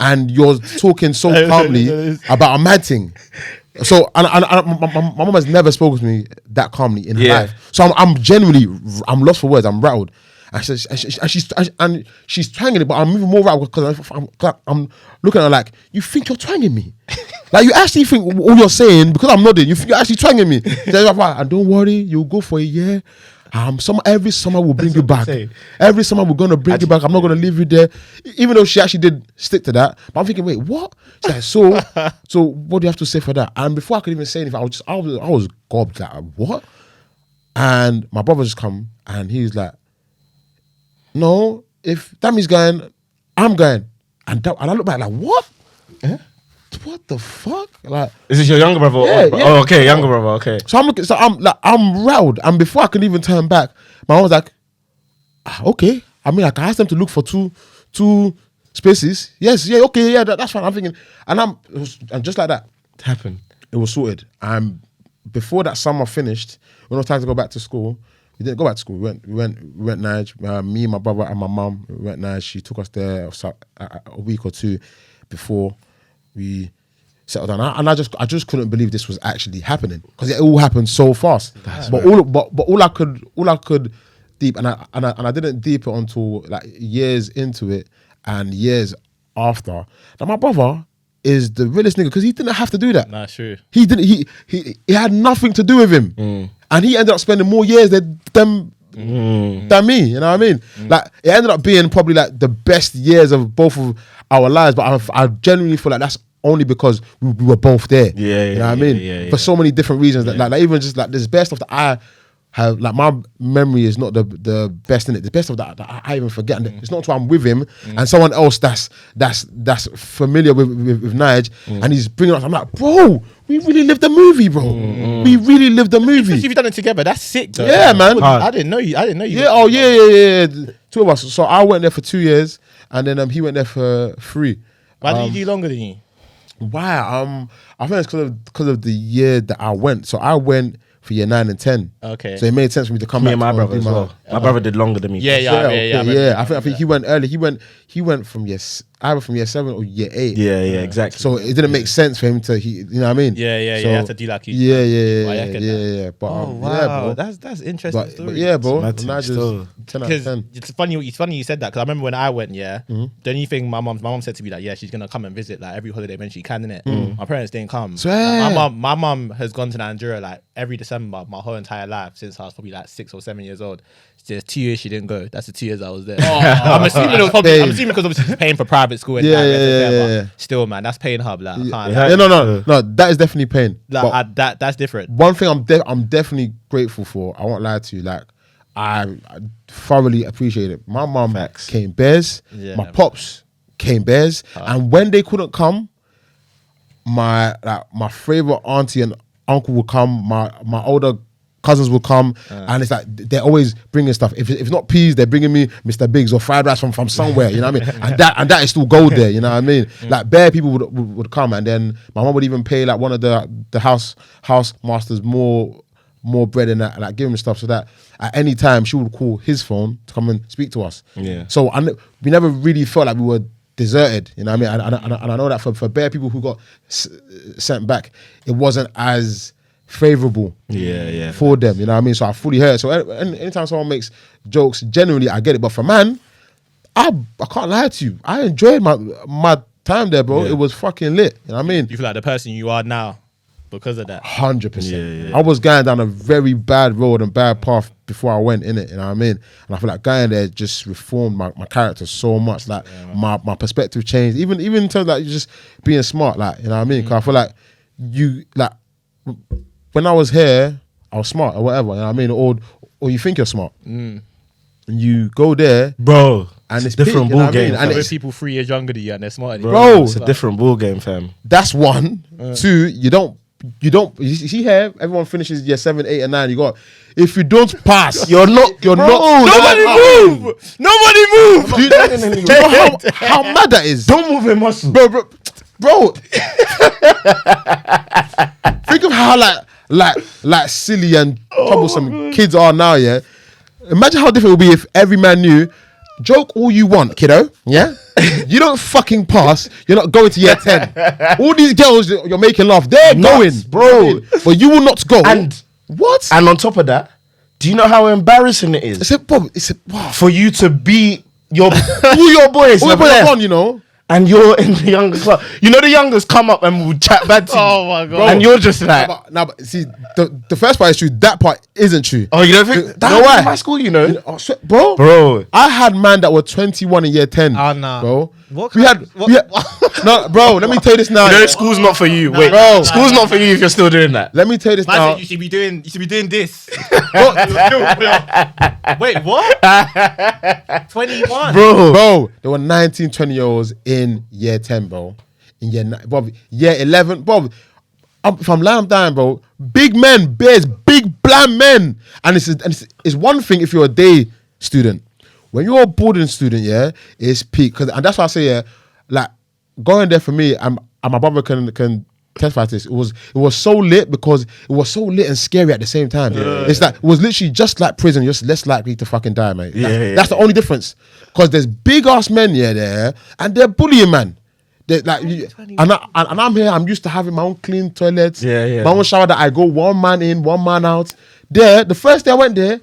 Speaker 3: and you're talking so calmly about a mad thing. So, and my mom has never spoken to me that calmly in her life. So I'm genuinely, I'm lost for words. I'm rattled. And she's twanging it, but I'm even more rattled because I'm looking at her like, you think you're twanging me? Like, you actually think all you're saying, because I'm nodding, you're actually twanging me. And don't worry, you'll go for a year. Every summer we'll bring you back. Every summer we're gonna bring you back. I'm not gonna leave you there. Even though she actually did stick to that, but I'm thinking, wait, what? She's like, so what do you have to say for that? And before I could even say anything, I was gobbled. Like, what? And my brother just come and he's like, no, if Tammy's going, I'm going. And I look back like, what? What the fuck? Like,
Speaker 1: is this your younger brother?
Speaker 3: Yeah.
Speaker 1: Oh, okay, younger brother. Okay.
Speaker 3: So I'm rattled, and before I can even turn back, my mom was like, okay. I mean, I can ask them to look for two spaces. Yes, yeah, okay, yeah, that's fine. I'm thinking, and just like that,
Speaker 1: It happened.
Speaker 3: it was sorted. And before that summer finished, when it was time to go back to school, we didn't go back to school. We went Nige. Me, my brother, and my mum went Nige. She took us there a week or two before we settled down, and I just couldn't believe this was actually happening because it all happened so fast. But all I could deep, and I didn't deep it until like years into it and years after. Now my brother is the realest nigga because he didn't have to do that.
Speaker 2: Nah, true.
Speaker 3: He didn't. He had nothing to do with him, and he ended up spending more years than me. You know what I mean? Like, it ended up being probably like the best years of both of our lives. But I genuinely feel like that's only because we were both there.
Speaker 1: Yeah,
Speaker 3: you know what I mean? For so many different reasons. Like even just like there's bare stuff that I have, like my memory is not the best in it. The best of that I even forget. And it's not until I'm with him and someone else that's familiar with Nige and he's bringing us. I'm like, bro, we really lived the movie, bro. We really lived the movie.
Speaker 2: If you've done it together, that's sick, though.
Speaker 3: Yeah, man.
Speaker 2: I didn't know you.
Speaker 3: Yeah. Oh, yeah. Two of us. So I went there for 2 years, and then he went there for 3.
Speaker 2: Why did you do longer than you?
Speaker 3: Why? I think it's because of the year that I went. So I went for year 9 and 10.
Speaker 2: Okay.
Speaker 3: So it made sense for me to come
Speaker 1: Me
Speaker 3: back.
Speaker 1: and my brother as well. My brother did longer than me.
Speaker 3: Yeah. I think he went early. He went from either from year 7 or year 8.
Speaker 1: Yeah, exactly.
Speaker 3: So it didn't make sense for him to, you know what I mean?
Speaker 2: Yeah.
Speaker 3: So,
Speaker 2: You have to do like you.
Speaker 3: Yeah. But,
Speaker 2: Wow, that's interesting story.
Speaker 3: But yeah, bro.
Speaker 1: It's mad
Speaker 3: Just 10 out of 10.
Speaker 2: It's funny you said that because I remember when I went, the only thing my mom said to me, like, yeah, she's gonna come and visit like every holiday when she can, innit? My parents didn't come.
Speaker 3: Swear.
Speaker 2: Like, my mom has gone to Nigeria like every December my whole entire life since I was probably like 6 or 7 years old. There's 2 years she didn't go. That's the 2 years I was there. I'm assuming it was probably. I'm assuming because obviously she's paying for private school and
Speaker 3: Yeah.
Speaker 2: Still, man, that's paying her. Like,
Speaker 3: No, that is definitely pain.
Speaker 2: Like, that's different.
Speaker 3: One thing I'm definitely grateful for, I won't lie to you, like I thoroughly appreciate it. My mum came bears, my pops came bears, and when they couldn't come, my favorite auntie and uncle would come, my older cousins will come, and it's like they're always bringing stuff. If it's not peas, they're bringing me Mr. Biggs or fried rice from somewhere. You know what I mean? And that is still gold there. You know what I mean? Like bare people would come, and then my mom would even pay like one of the house masters more bread and that, like give him stuff so that at any time she would call his phone to come and speak to us. Yeah. So we never really felt like we were deserted. You know what I mean? And I know that for bare people who got sent back, it wasn't as favorable for them, you know what I mean? So I fully heard. So anytime someone makes jokes, generally I get it. But for man, I can't lie to you. I enjoyed my time there, bro. It was fucking lit. You know what I mean?
Speaker 2: You feel like the person you are now because of that?
Speaker 3: 100%. I was going down a very bad road and bad path before I went in it, you know what I mean? And I feel like going there just reformed my character so much. Like my perspective changed. Even in terms of like just being smart, like, you know what I mean? Because I feel like when I was here, I was smart or whatever, you know what I mean? Or you think you're smart. And you go there,
Speaker 1: bro,
Speaker 3: and it's
Speaker 1: different ball game.
Speaker 3: And
Speaker 2: it's people 3 years younger than you and they're smarter than you.
Speaker 3: Bro,
Speaker 1: it's a different ball game, fam.
Speaker 3: That's one. 2, you don't you see here, everyone finishes year 7, 8, and 9. You got, if you don't pass, you're not
Speaker 2: nobody move. Nobody move.
Speaker 3: Do you know how mad that is?
Speaker 1: Don't move in muscle.
Speaker 3: Bro. Think of how like silly and troublesome kids are now, yeah? Imagine how different it would be if every man knew, joke all you want, kiddo, yeah? You don't fucking pass, you're not going to year 10. All these girls you're making laugh, they're going, bro. But you will not go.
Speaker 1: And
Speaker 3: what?
Speaker 1: And on top of that, do you know how embarrassing it is?
Speaker 3: Wow.
Speaker 1: For you to beat all your boys.
Speaker 3: All your boys are gone, you know?
Speaker 1: And you're in the younger club. You know the youngest come up and will chat bad to you.
Speaker 2: Oh my God.
Speaker 1: And you're just like...
Speaker 3: But see, the first part is true. That part isn't true.
Speaker 1: Oh, you don't think... That
Speaker 3: know why?
Speaker 1: My school, you know.
Speaker 3: Bro. I had man that were 21 in year 10.
Speaker 2: Oh, nah.
Speaker 3: Bro.
Speaker 2: What?
Speaker 3: No, bro, let me tell you this now.
Speaker 1: You know, school's not for you. Wait,
Speaker 3: bro.
Speaker 1: School's not for you if you're still doing that.
Speaker 3: Let me tell you this now.
Speaker 2: You should be doing this. Wait, what? 21.
Speaker 3: Bro, there were 19, 20-year-olds in year 10, bro. In year 9, bro. Year 11, bro. If I'm lying, I'm dying, bro. Big men, bears, big bland men. And it's one thing if you're a day student. When you're a boarding student, yeah, it's peak. And that's why I say, yeah, like, going there for me, and my brother can testify to this. It was so lit because it was so lit and scary at the same time. It's like, it was literally just like prison, just less likely to fucking die, mate. That's the only difference. Because there's big ass men there, and they're bullying, man. They're like, and I'm here, I'm used to having my own clean toilets, my own shower that I go one man in, one man out. There, the first day I went there,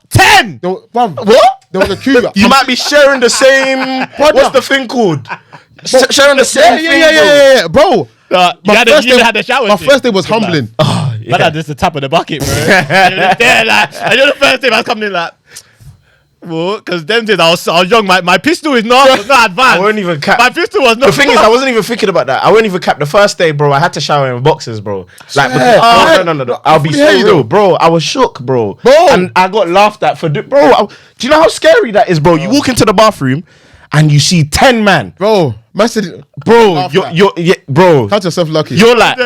Speaker 2: 10!
Speaker 3: What? There was a queue.
Speaker 1: You might be sharing the same... What's the thing called? Sharing the same thing,
Speaker 3: yeah, bro.
Speaker 2: You had the shower.
Speaker 3: My first day was humbling.
Speaker 2: But that's just the top of the bucket, bro. There, like, I know the first day I was coming in like... bro, because them days I was young. My pistol was not advanced.
Speaker 1: I won't even cap.
Speaker 2: My pistol was not.
Speaker 1: The thing is, I wasn't even thinking about that. I won't even cap. The first day, bro, I had to shower in boxes, bro. Like, no. I'll be so real, bro. I was shook, bro. And I got laughed at for, do you know how scary that is, bro? You walk into the bathroom and you see 10 man,
Speaker 3: bro.
Speaker 1: Bro, bro.
Speaker 3: Count yourself lucky.
Speaker 1: You're like,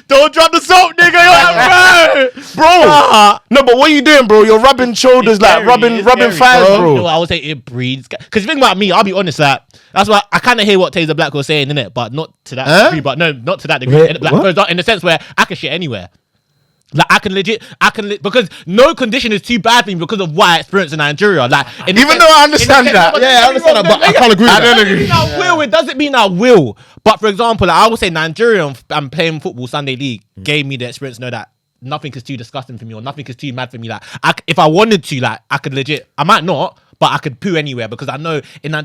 Speaker 2: don't drop the soap, nigga. You're like,
Speaker 1: bro. No, but what are you doing, bro? You're rubbing shoulders, like rubbing thighs, bro.
Speaker 2: No, I would say it breeds. Because the thing about me, I'll be honest, like, that's why I kind of hear what Taser Black was saying, innit? But not to that degree. But no, not to that degree. In the sense where I can shit anywhere. Like I can because no condition is too bad for me because of what I experienced in Nigeria. Like,
Speaker 1: even though I understand that,
Speaker 3: I understand that, but I can't agree.
Speaker 1: I don't agree.
Speaker 2: It doesn't mean I will. But for example, like, I would say Nigeria and playing football Sunday League gave me the experience to know that nothing is too disgusting for me or nothing is too mad for me. Like, if I wanted to, like, I could legit. I might not, but I could poo anywhere because I know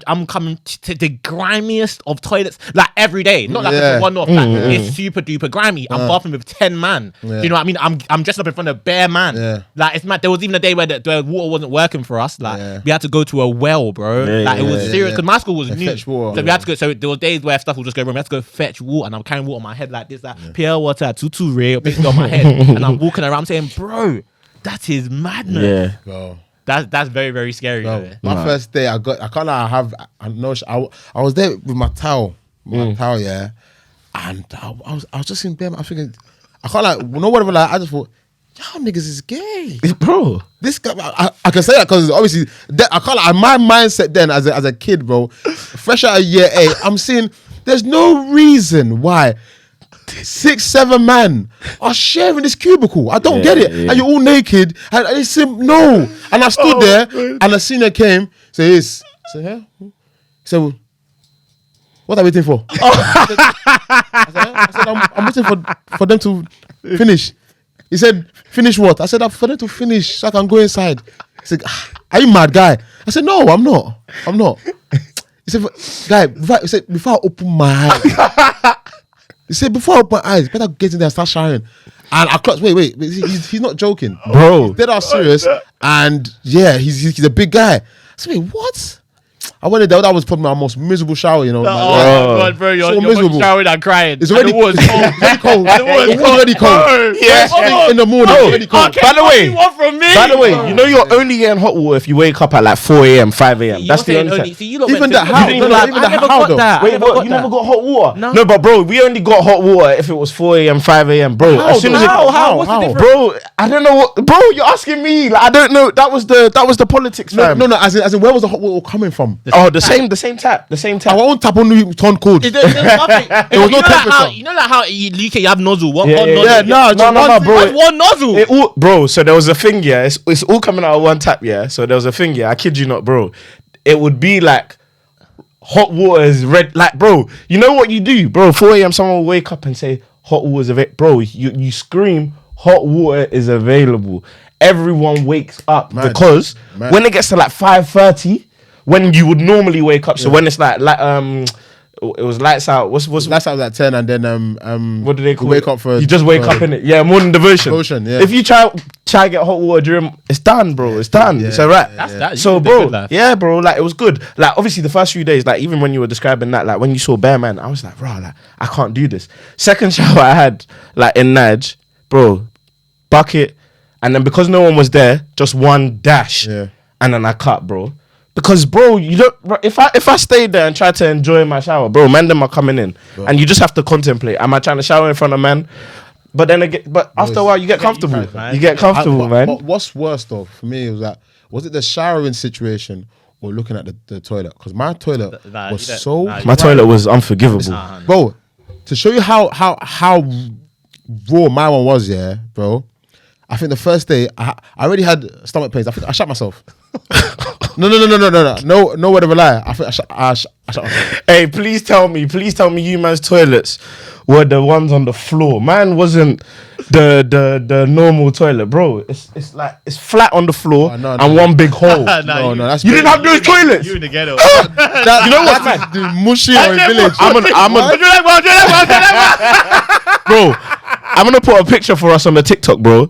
Speaker 2: I'm coming to the grimiest of toilets, like every day. Not like it's a one-off. Like, it's super duper grimy. I'm bathing with 10 man. Do you know what I mean? I'm dressed up in front of bare man.
Speaker 3: Yeah.
Speaker 2: Like, it's mad. There was even a day where the water wasn't working for us. Like we had to go to a well, bro. It was serious because my school was new.
Speaker 3: Fetch water.
Speaker 2: So we had to go. So there were days where stuff would just go wrong. We had to go fetch water, and I'm carrying water on my head like this, like pure water, tutu ray, basically on my head, and I'm walking around saying, bro, that is madness.
Speaker 1: Yeah.
Speaker 3: Bro.
Speaker 2: That's very, very scary.
Speaker 3: My first day, I was there with my towel, and I was just in bed. I was thinking, I can't I just thought, y'all niggas is gay,
Speaker 1: bro.
Speaker 3: This guy, I can say that because obviously, I can't. My mindset then as a kid, bro, fresh out of year 8, I'm seeing there's no reason why 6-7 man are sharing this cubicle. I don't get it. Yeah. And you're all naked. And it's no. And I stood there, and a senior came. Say this. I said, yeah. He said, well, what are we waiting for? I said, I'm waiting for them to finish. He said, finish what? I said, for them to finish so I can go inside. He said, are you mad, guy? I said, no, I'm not. He said, guy, before I open my eyes. He said, before I open my eyes, better get in there and start showering. And I clutched, wait, he's not joking.
Speaker 1: Bro.
Speaker 3: He's dead ass serious. And yeah, he's a big guy. I said, wait, what? I went in there, that was probably my most miserable shower, you know.
Speaker 2: God, bro, you're miserable. Showering and crying.
Speaker 3: It's already cold. It was already cold.
Speaker 1: Yeah.
Speaker 3: In the morning, it's already cold.
Speaker 1: By the way, you know you're only getting hot water if you wake up at like 4 a.m., 5 a.m. That's the only time.
Speaker 3: Even that, how? Even that, how though?
Speaker 1: Wait, what? You never got hot water? No, but bro, we only got hot water if it was 4 a.m., 5 a.m., bro.
Speaker 2: How? What's the difference?
Speaker 1: Bro, I don't know what. Bro, you're asking me. Like, I don't know. That was the politics, fam.
Speaker 3: No. As in, where was the hot water coming from?
Speaker 1: Oh, the same tap.
Speaker 3: Our own tap only turned cold. There was no temperature.
Speaker 2: You know like how in UK you have nozzle. One
Speaker 1: nozzle.
Speaker 2: No, bro. One nozzle.
Speaker 1: Bro, so there was a thing, yeah. It's all coming out of one tap, yeah. So there was a thing, yeah. I kid you not, bro. It would be like hot water is red. Like, bro, you know what you do, bro? 4 a.m. someone will wake up and say hot water is available. Bro, you scream hot water is available. Everyone wakes up because when it gets to like 5:30. When you would normally wake up, so when it's like it was lights out. What's
Speaker 3: lights out at 10, and then
Speaker 1: what do they call
Speaker 3: wake up for?
Speaker 1: You just wake up in it. Yeah, morning devotion.
Speaker 3: Yeah.
Speaker 1: If you try get hot water during, it's done, bro. It's done. Yeah, it's alright.
Speaker 2: That.
Speaker 1: So, bro, yeah, bro. Like, it was good. Like, obviously, the first few days, like, even when you were describing that, like, when you saw Bear Man, I was like, bro, like, I can't do this. Second shower I had, like, in Nige, bro, bucket, and then because no one was there, just one dash, and then I cut, bro. Because, bro, you don't. If I stayed there and tried to enjoy my shower, bro, man, them are coming in, and you just have to contemplate. Am I trying to shower in front of man? But then again, after a while, you get comfortable. You get comfortable, man.
Speaker 3: But what's worse though for me was it the showering situation or looking at the toilet? Because my toilet was
Speaker 1: my toilet was unforgivable,
Speaker 3: bro. To show you how raw my one was, yeah, bro. I think the first day I already had stomach pains. I think I shot myself. No word of a lie. I think I shot myself.
Speaker 1: Hey, please tell me you man's toilets were the ones on the floor. Mine wasn't the normal toilet, bro. It's like it's flat on the floor and one big hole.
Speaker 3: No, that's
Speaker 1: you didn't have those toilets.
Speaker 2: You in the ghetto.
Speaker 1: You know what's mad?
Speaker 3: The mushy or village.
Speaker 1: I'm bro. I'm gonna put a picture for us on the TikTok, bro.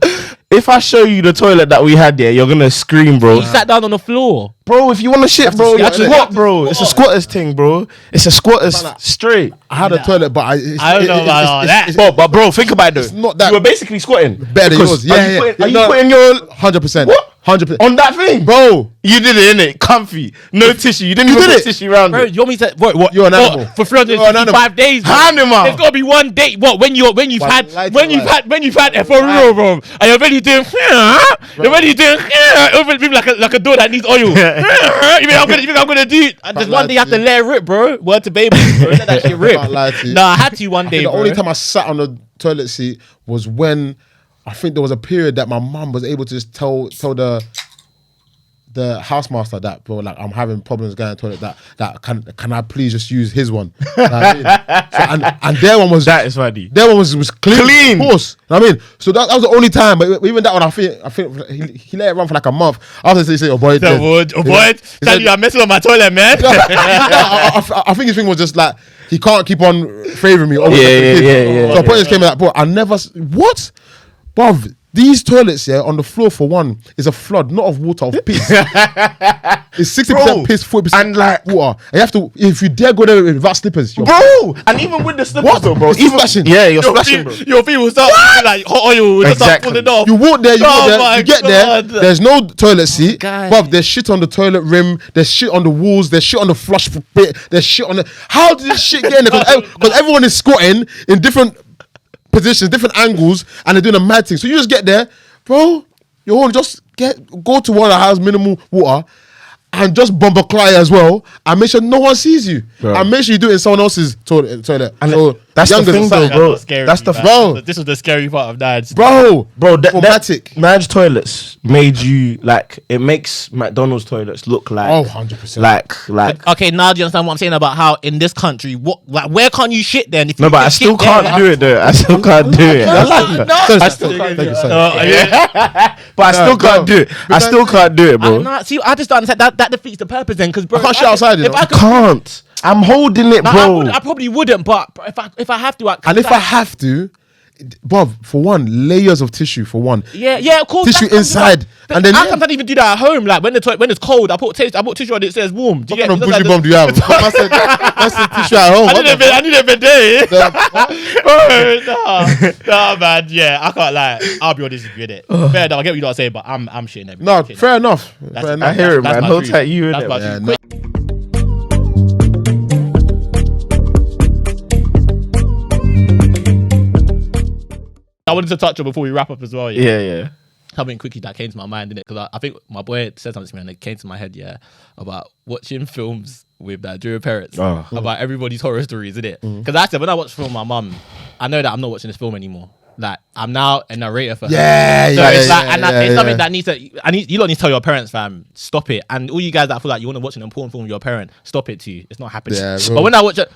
Speaker 1: If I show you the toilet that we had there, you're gonna scream, bro.
Speaker 2: He sat down on the floor.
Speaker 1: Bro, if you want to shit, bro, you squat, bro. It's a squatters thing, bro. It's a squatters straight.
Speaker 3: I had a toilet, but
Speaker 2: I don't know about that.
Speaker 1: But bro, think about it.
Speaker 3: It's not that.
Speaker 1: You were basically squatting.
Speaker 3: Better than yours. Yeah,
Speaker 1: Are you putting your
Speaker 3: 100%?
Speaker 1: What?
Speaker 3: 100%.
Speaker 1: On that thing,
Speaker 3: Bro.
Speaker 1: You did it, innit? Comfy. No tissue. You didn't even put tissue around
Speaker 2: bro,
Speaker 1: it.
Speaker 2: You want me to what?
Speaker 3: You're an animal.
Speaker 2: For 365 days.
Speaker 1: Animal.
Speaker 2: There's gotta be one day. What when you've had it for real, bro. And you're already doing like a door that needs oil. You think I'm gonna do? Just one day you have to let it rip, bro. Word to baby, bro. Let that shit rip. Nah, I had to one day.
Speaker 3: The
Speaker 2: bro.
Speaker 3: only time I sat on the toilet seat was when I think there was a period that my mum was able to just tell the housemaster that, bro, like I'm having problems going to the toilet. That can I please just use his one? And their one was
Speaker 1: that is funny.
Speaker 3: Their one was clean. Of course. You know what I mean? So that was the only time. But even that one, I think he let it run for like a month. After he said, "Oh boy, tell
Speaker 2: you I'm messing on my toilet, man."
Speaker 3: I think his thing was just like he can't keep on favoring me. So the point just came like, bro, I never what, bruv. These toilets, on the floor for one, is a flood, not of water, of piss. It's 60% piss, 40%
Speaker 1: and like
Speaker 3: water. And you have to, if you dare go there without slippers,
Speaker 1: bro. And even with the slippers, though, bro.
Speaker 3: Even splashing.
Speaker 1: Yeah, you're splashing, bro.
Speaker 2: Your feet will start like hot oil. Will start pulling off.
Speaker 3: You walk there, you get there. There's no toilet seat, but there's shit on the toilet rim. There's shit on the walls. There's shit on the flush bit. There's shit on the. How did this shit get in there? Because everyone is squatting in different positions, different angles, and they're doing a mad thing. So you just get there, bro. You want to just go to one that has minimal water, and just bumper cry as well, and make sure no one sees you, bro. And make sure you do it in someone else's toilet. And so
Speaker 1: that's the thing, though, bro.
Speaker 2: That's the bro. This was the scary part of Nad's,
Speaker 3: bro.
Speaker 1: That Nad's toilets made you like it makes McDonald's toilets look like
Speaker 3: 100%.
Speaker 2: Like okay, now do you understand what I'm saying about how in this country, where can't you shit then? If
Speaker 1: no, but I still can't do it though. I still can't do it.
Speaker 3: I still can't do it.
Speaker 1: But I still can't do it. I still can't do it, bro.
Speaker 2: See, I just don't understand that defeats the purpose then, because bro,
Speaker 3: I can't shit outside.
Speaker 1: I can't. I'm holding it, bro.
Speaker 2: I probably wouldn't, but if I have to,
Speaker 3: I have to, bruv, for one, layers of tissue for one.
Speaker 2: Yeah, of course.
Speaker 3: Tissue inside, and then
Speaker 2: I sometimes even do that at home. Like when it's cold, I put tissue on it. It says warm. Do you
Speaker 3: get what kind of bougie bum do you have? That's the tissue at home.
Speaker 2: I need a bidet. Nah, man. Yeah, I can't lie. I'll be honest with you, innit? Fair enough. I get what you're not saying, but I'm shitting everything.
Speaker 3: No, fair enough.
Speaker 1: I hear it, man. Hold tight, you innit?
Speaker 2: I wanted to touch on before we wrap up as well.
Speaker 1: Yeah.
Speaker 2: Something quickly that came to my mind, innit? Because I think my boy said something to me and it came to my head, about watching films with Nigerian Parents about everybody's horror stories, innit? Because I said, when I watch film with my mum, I know that I'm not watching this film anymore. Like, I'm now a narrator for her. It's something that you lot need to tell your parents, fam, stop it. And all you guys that feel like you want to watch an important film with your parent, stop it too. It's not happening. But when I watch a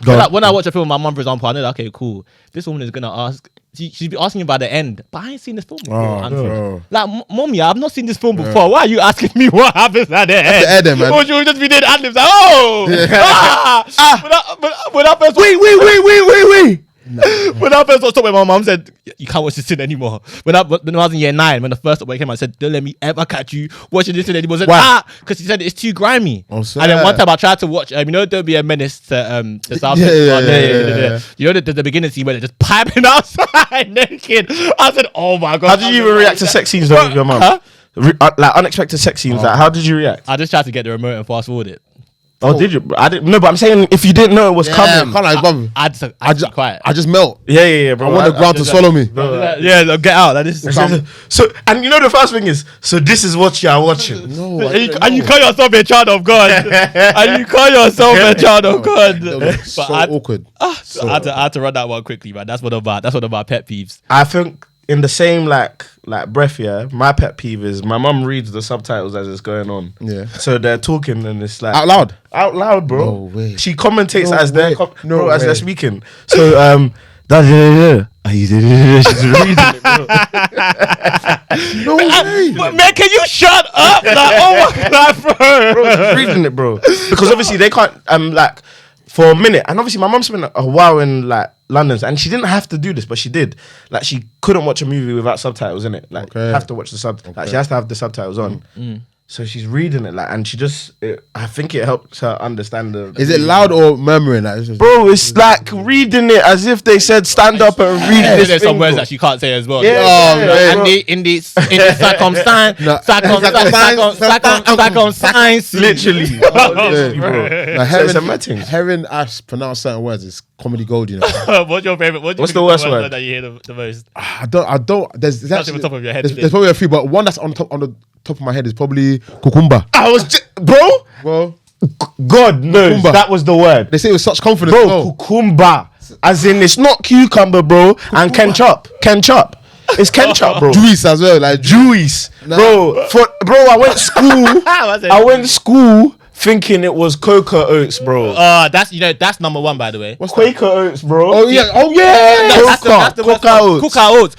Speaker 2: film with my mum, for example, I know that, okay, cool, this woman is gonna ask, she'd be asking about the end, but I ain't seen this film before. Like, mommy, I've not seen this film before. Why are you asking me what happens at the end?
Speaker 3: At the end, man.
Speaker 2: Or she'll just be doing ad-libs like, wait. When I first talked with my mom, said you can't watch this thing anymore. When I was in year 9, when the first update came, I said, don't let me ever catch you watching this thing anymore. I said, because she said it's too grimy. And then one time I tried to watch, Don't Be a Menace to South. You know the beginning scene where they're just piping outside naked. I said, oh my god.
Speaker 1: How did you even react to sex scenes with your mom? Like unexpected sex scenes. Like, how did you react?
Speaker 2: I just tried to get the remote and fast forward it.
Speaker 1: Oh, did you? I didn't. No, but I'm saying if you didn't know it was coming,
Speaker 2: I just quiet.
Speaker 3: I just melt.
Speaker 1: Yeah, bro.
Speaker 3: I want the ground to swallow me.
Speaker 2: Yeah, get out. Like this.
Speaker 1: So, and you know the first thing is, so this is what you are watching.
Speaker 3: No,
Speaker 2: and you call yourself a child of God. And you call yourself a child of God.
Speaker 3: So awkward.
Speaker 2: I had to run that one quickly, man. That's one of my pet peeves.
Speaker 1: I think in the same like breath, my pet peeve is my mum reads the subtitles as it's going on. Yeah. So they're talking and it's like out loud, bro.
Speaker 3: No way.
Speaker 1: She commentates as they're speaking. So she's reading it, bro.
Speaker 3: No way.
Speaker 2: Man, can you shut up? Like, oh my god,
Speaker 1: bro. She's reading it, bro. Because obviously they can't like for a minute, and obviously my mum spent a while in like London's, and she didn't have to do this, but she did. Like, she couldn't watch a movie without subtitles in it. Like, have to watch the like, she has to have the subtitles on. So she's reading it, like, and she just, I think it helps her understand the.
Speaker 3: Is it loud or murmuring? Like,
Speaker 1: bro, it's like reading it as if they said stand up and read this.
Speaker 2: There's some words that she can't say as well.
Speaker 1: In
Speaker 2: the circumstance, circumstance,
Speaker 1: literally.
Speaker 3: Hearing us pronounce certain words is comedy gold, you know.
Speaker 2: What's your favorite?
Speaker 1: What's the worst word
Speaker 2: that you hear the most?
Speaker 3: I don't. There's
Speaker 2: actually on the top of your head.
Speaker 3: There's probably a few, but one that's on the top of my head is probably cucumber.
Speaker 1: I was bro. God knows that was the word.
Speaker 3: They say it with such confidence,
Speaker 1: bro. Cucumber, as in it's not cucumber, bro. Cucumber. And ketchup. It's ketchup, bro.
Speaker 3: Juice as well, like
Speaker 1: juice, bro. I went school. I went school thinking it was cocoa oats, bro.
Speaker 2: That's number one, by the way.
Speaker 1: What's Quaker oats, bro?
Speaker 3: Oh yeah.
Speaker 2: That's the Cocoa oats.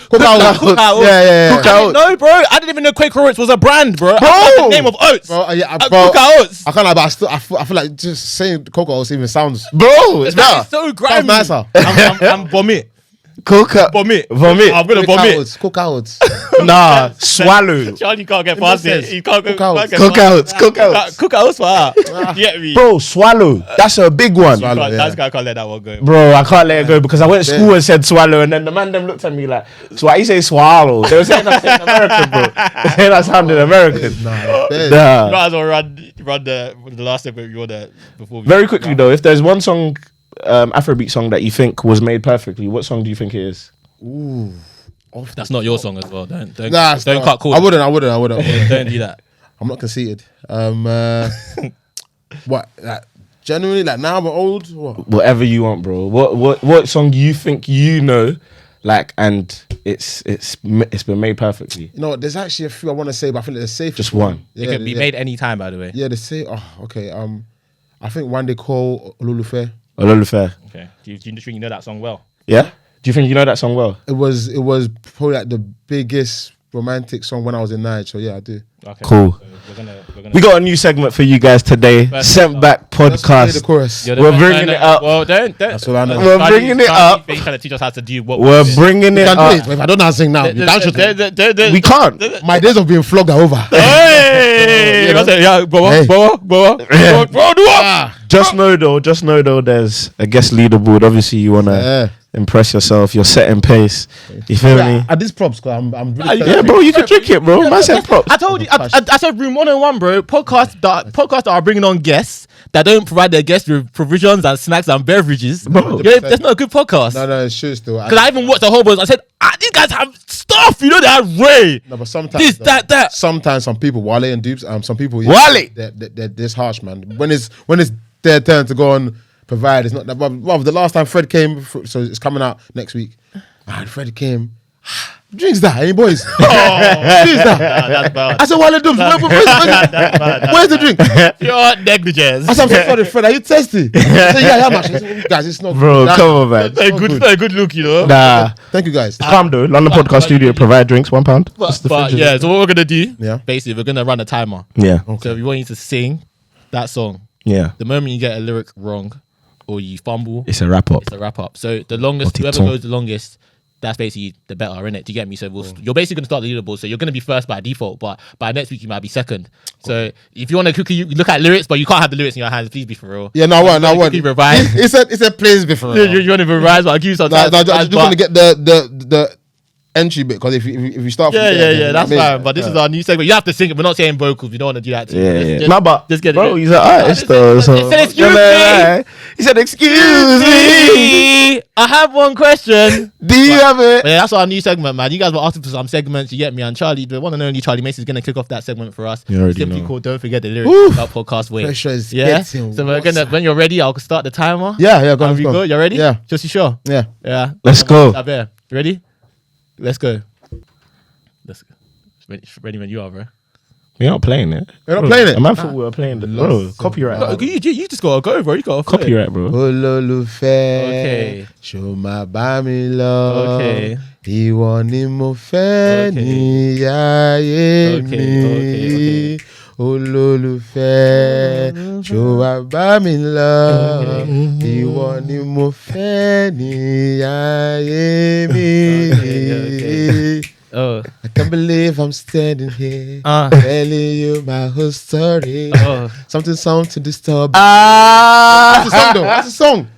Speaker 2: No, bro. I didn't even know Quaker oats was a brand, bro. That's the name of oats. Cocoa oats.
Speaker 3: I can't lie, but I feel like just saying cocoa oats even sounds,
Speaker 1: bro. It's better.
Speaker 2: So grimy.
Speaker 3: Sounds nicer.
Speaker 2: I'm vomit.
Speaker 1: Vomit.
Speaker 2: I'm gonna vomit.
Speaker 3: Cocoa.
Speaker 1: Nah, swallow.
Speaker 2: Charlie can't get past it. You can't go.
Speaker 1: Cookouts.
Speaker 2: Get me,
Speaker 1: bro. Swallow. That's a big one.
Speaker 2: That's guy can't let that one go,
Speaker 1: bro. I can't let it go because I went to school and said swallow, and then the man them looked at me like, "So why you say swallow?" They were saying I sounded American, bro. They saying I sounded American.
Speaker 2: Nah. Might as well run the last segment you ordered before.
Speaker 1: Very quickly though, if there's one song, Afrobeat song that you think was made perfectly, what song do you think it is?
Speaker 3: Ooh.
Speaker 2: That's not your song as well. Don't cut corners.
Speaker 3: I wouldn't.
Speaker 2: Don't do that.
Speaker 3: I'm not conceited. What? Like, generally, like now I'm old. What?
Speaker 1: Whatever you want, bro. What song you think you know, like, and it's been made perfectly?
Speaker 3: You know, there's actually a few I want to say, but I think they're safe.
Speaker 1: Just one.
Speaker 2: It can be made any time, by the way.
Speaker 3: Yeah, they say. Oh, okay. I think one they call Ololufe.
Speaker 2: Okay. Do you think you know that song well?
Speaker 1: Yeah. Do you think you know that song well?
Speaker 3: It was probably like the biggest romantic song when I was in Nigeria. So yeah, I do.
Speaker 1: Okay. Cool. So we got a new segment for you guys today. SentBack podcast.
Speaker 3: The chorus.
Speaker 1: We're bringing it up.
Speaker 2: Well, don't.
Speaker 3: That's all I know.
Speaker 1: We're bringing it up.
Speaker 2: You're trying to teach us how to do what
Speaker 1: we're bringing it up.
Speaker 3: If I don't know how to sing now,
Speaker 1: we can't.
Speaker 3: My days of being flogged are over.
Speaker 2: Hey,
Speaker 1: Just know though, there's a guest leaderboard. Obviously, you wanna impress yourself. You're setting pace. You feel me?
Speaker 3: At this props, cause I'm really
Speaker 1: yeah, bro. You can drink it, bro. Man said props.
Speaker 2: I told you. I said room 101, bro. Podcasts that are bringing on guests that don't provide their guests with provisions and snacks and beverages. Bro, that's not a good podcast.
Speaker 3: No, it's true still.
Speaker 2: Because I even watched the whole bunch. I said, these guys have stuff. You know, they have Ray.
Speaker 3: No, but sometimes
Speaker 2: that.
Speaker 3: Sometimes some people, Wale and Dupes, some people,
Speaker 1: Wale,
Speaker 3: they're this harsh, man. When it's their turn to go on provide, it's not that. But the last time Fred came, so it's coming out next week. Fred came. Drinks that, hey boys. Drinks that.
Speaker 2: That's bad.
Speaker 3: I said, Wale Dupes, where's the drink?
Speaker 2: You're negligence.
Speaker 3: I said, I'm sorry, Fred, are you thirsty? I said, yeah, how much? Guys, it's not
Speaker 1: bro,
Speaker 3: good.
Speaker 1: Come on, man.
Speaker 2: A good look, you know.
Speaker 1: Nah.
Speaker 3: Thank you, guys.
Speaker 1: Calm though. London Podcast Studio provide drinks, £1.
Speaker 2: But yeah, so what we're gonna do?
Speaker 3: Yeah.
Speaker 2: Basically, we're gonna run a timer.
Speaker 1: Yeah.
Speaker 3: Okay.
Speaker 2: So we want you to sing that song.
Speaker 1: Yeah.
Speaker 2: The moment you get a lyric wrong or you fumble,
Speaker 1: it's a wrap up.
Speaker 2: It's a wrap up. So the longest, whoever goes the longest, that's basically the better, innit? Do you get me? So you're basically going to start the leaderboard. So you're going to be first by default, but by next week you might be second. So if you want to quickly look at lyrics, but you can't have the lyrics in your hands, please be for real.
Speaker 3: Yeah, no, I want.
Speaker 2: Revise.
Speaker 3: It's a please be for real.
Speaker 2: You want to revise, but I'll give you some time.
Speaker 3: I just want to get the entry bit, because if you start from
Speaker 2: there, that's fine. But this is our new segment. You have to sing it. We're not saying vocals. We don't want to do that.
Speaker 1: No, but
Speaker 2: just get
Speaker 1: bro,
Speaker 2: it.
Speaker 1: he's an artist though. So.
Speaker 2: He said, excuse me.
Speaker 1: He said, excuse me.
Speaker 2: I have one question.
Speaker 1: Do you have it?
Speaker 2: Yeah, that's our new segment, man. You guys were asking for some segments. You get me? And Charlie, the one and only Charlie MASE, is going to kick off that segment for us.
Speaker 1: You already
Speaker 2: Simply
Speaker 1: know.
Speaker 2: called Don't Forget the Lyrics. That podcast way.
Speaker 3: Pressure is
Speaker 2: getting. So we're gonna. When you're ready, I'll start the timer.
Speaker 3: Yeah. Go on.
Speaker 2: You ready?
Speaker 3: Yeah.
Speaker 2: Just you sure?
Speaker 3: Yeah.
Speaker 1: Let's go.
Speaker 2: You ready? Let's go. Ready when you are, bro.
Speaker 1: We're not playing it.
Speaker 3: We're not playing it.
Speaker 1: A man thought we were playing the bro. Copyright.
Speaker 2: No, you just gotta go, bro. You gotta
Speaker 1: copyright, bro.
Speaker 3: Ololufe.
Speaker 2: Okay.
Speaker 3: Show my bami love.
Speaker 2: Okay.
Speaker 3: Ìwọ ni mo fẹ́ ní ayé mi. olólùfẹ́ jọ̀wọ́ bá mi lọ ìwọ ni mo fẹ́ ní ayé mi.
Speaker 2: Oh,
Speaker 3: I can't believe I'm standing here telling you my whole story. Something to disturb.
Speaker 1: That's
Speaker 3: a song though. That's a song.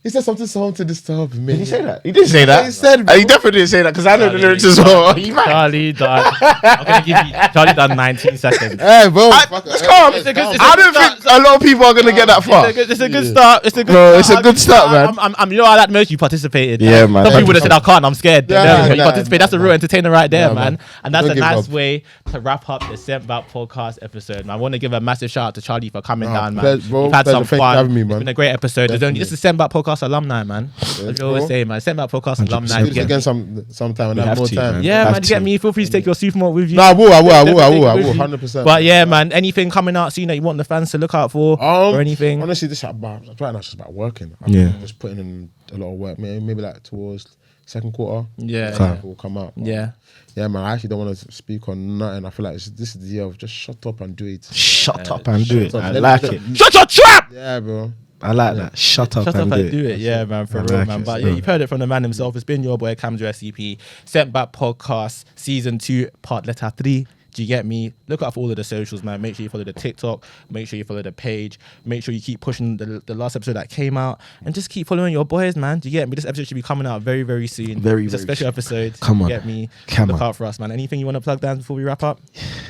Speaker 3: He said something to disturb me.
Speaker 1: Did he say that? He did say that.
Speaker 3: He said,
Speaker 1: he definitely didn't say that because I know the lyrics as well.
Speaker 2: Charlie done. I'm gonna give you Charlie done 19 seconds.
Speaker 3: Hey, bro.
Speaker 1: It's calm. I don't think a lot of people are gonna get that far.
Speaker 2: It's a good start. It's a good.
Speaker 1: It's a good start, man.
Speaker 2: You know, I like most. You participated.
Speaker 1: Yeah, man.
Speaker 2: Some people would have said I can't. I'm scared.
Speaker 3: Yeah,
Speaker 2: you participate. That's a real entertainer right there, man. And that's
Speaker 3: Don't
Speaker 2: a
Speaker 3: give
Speaker 2: nice
Speaker 3: up.
Speaker 2: way to wrap up the SentBack podcast episode. And I want to give a massive shout out to Charlie for coming down, man.
Speaker 3: Bro,
Speaker 2: You've had some
Speaker 3: thanks for
Speaker 2: fun.
Speaker 3: having me, man.
Speaker 2: It's been a great episode. There's only just a SentBack podcast alumni, man. As you always say, man. SentBack podcast alumni.
Speaker 3: Do this again sometime and have more time.
Speaker 1: man.
Speaker 2: Yeah,
Speaker 1: Have
Speaker 2: man. You get
Speaker 1: to.
Speaker 2: me. Feel free to take your supermarket with you.
Speaker 3: No, I will,
Speaker 2: Definitely with you.
Speaker 3: 100%.
Speaker 2: But yeah, man. Anything coming out soon that you want the fans to look out for or anything?
Speaker 3: Honestly, this right now it's just about working.
Speaker 1: Yeah.
Speaker 3: Just putting in a lot of work. Maybe like towards second quarter.
Speaker 2: Yeah.
Speaker 3: It will come out.
Speaker 2: Yeah.
Speaker 3: Yeah, man. I actually don't want to speak on nothing. I feel like this is the year of just shut up and do it.
Speaker 1: Shut up and do it.
Speaker 3: up.
Speaker 1: I like it.
Speaker 2: Shut your trap!
Speaker 3: Yeah, bro.
Speaker 1: I like that. Shut up and do it.
Speaker 2: Yeah, man, for
Speaker 1: I
Speaker 2: real,
Speaker 1: like
Speaker 2: man.
Speaker 1: it
Speaker 2: But
Speaker 1: still.
Speaker 2: yeah, you've heard it from the man himself. It's been your boy Cam's SCP. SentBack Podcast Season 2, Part Letter 3. Do you get me? Look out for all of the socials, man. Make sure you follow the TikTok. Make sure you follow the page. Make sure you keep pushing the last episode that came out. And just keep following your boys, man. Do you get me? This episode should be coming out very, very soon. It's a
Speaker 1: very
Speaker 2: special
Speaker 1: soon.
Speaker 2: episode.
Speaker 1: Come on.
Speaker 2: You get me?
Speaker 1: Come
Speaker 2: Look
Speaker 1: on.
Speaker 2: out for us, man. Anything you want to plug down before we wrap up?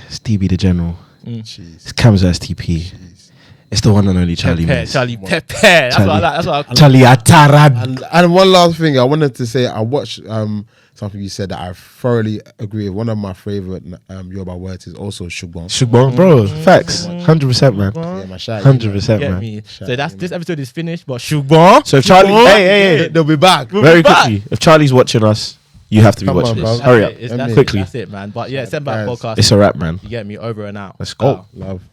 Speaker 1: Stevie the General.
Speaker 3: Jeez.
Speaker 1: It's Cam's STP. It's the one and only Charlie Mace.
Speaker 2: Charlie Pepe. That's what I like. That's what I
Speaker 1: Charlie Atarad.
Speaker 3: And one last thing, I wanted to say, I watched something you said that I thoroughly agree with. One of my favorite Yoruba words is also Shugbon.
Speaker 1: Shugbon, bro. Facts. 100%, man.
Speaker 3: Yeah, my shot.
Speaker 1: 100%,
Speaker 2: get
Speaker 1: man.
Speaker 2: me. So this episode is finished, but Shubon.
Speaker 1: So if Charlie, hey,
Speaker 3: They'll be back.
Speaker 1: very quickly, if Charlie's watching us, you have to be
Speaker 3: Come
Speaker 1: watching
Speaker 3: on,
Speaker 1: this.
Speaker 3: bro.
Speaker 1: Hurry up,
Speaker 2: That's
Speaker 1: quickly.
Speaker 2: That's it, man. But yeah, SentBack
Speaker 3: guys.
Speaker 2: Podcast.
Speaker 1: It's a wrap, man.
Speaker 2: You get me over and out.
Speaker 1: Let's go.
Speaker 3: Love.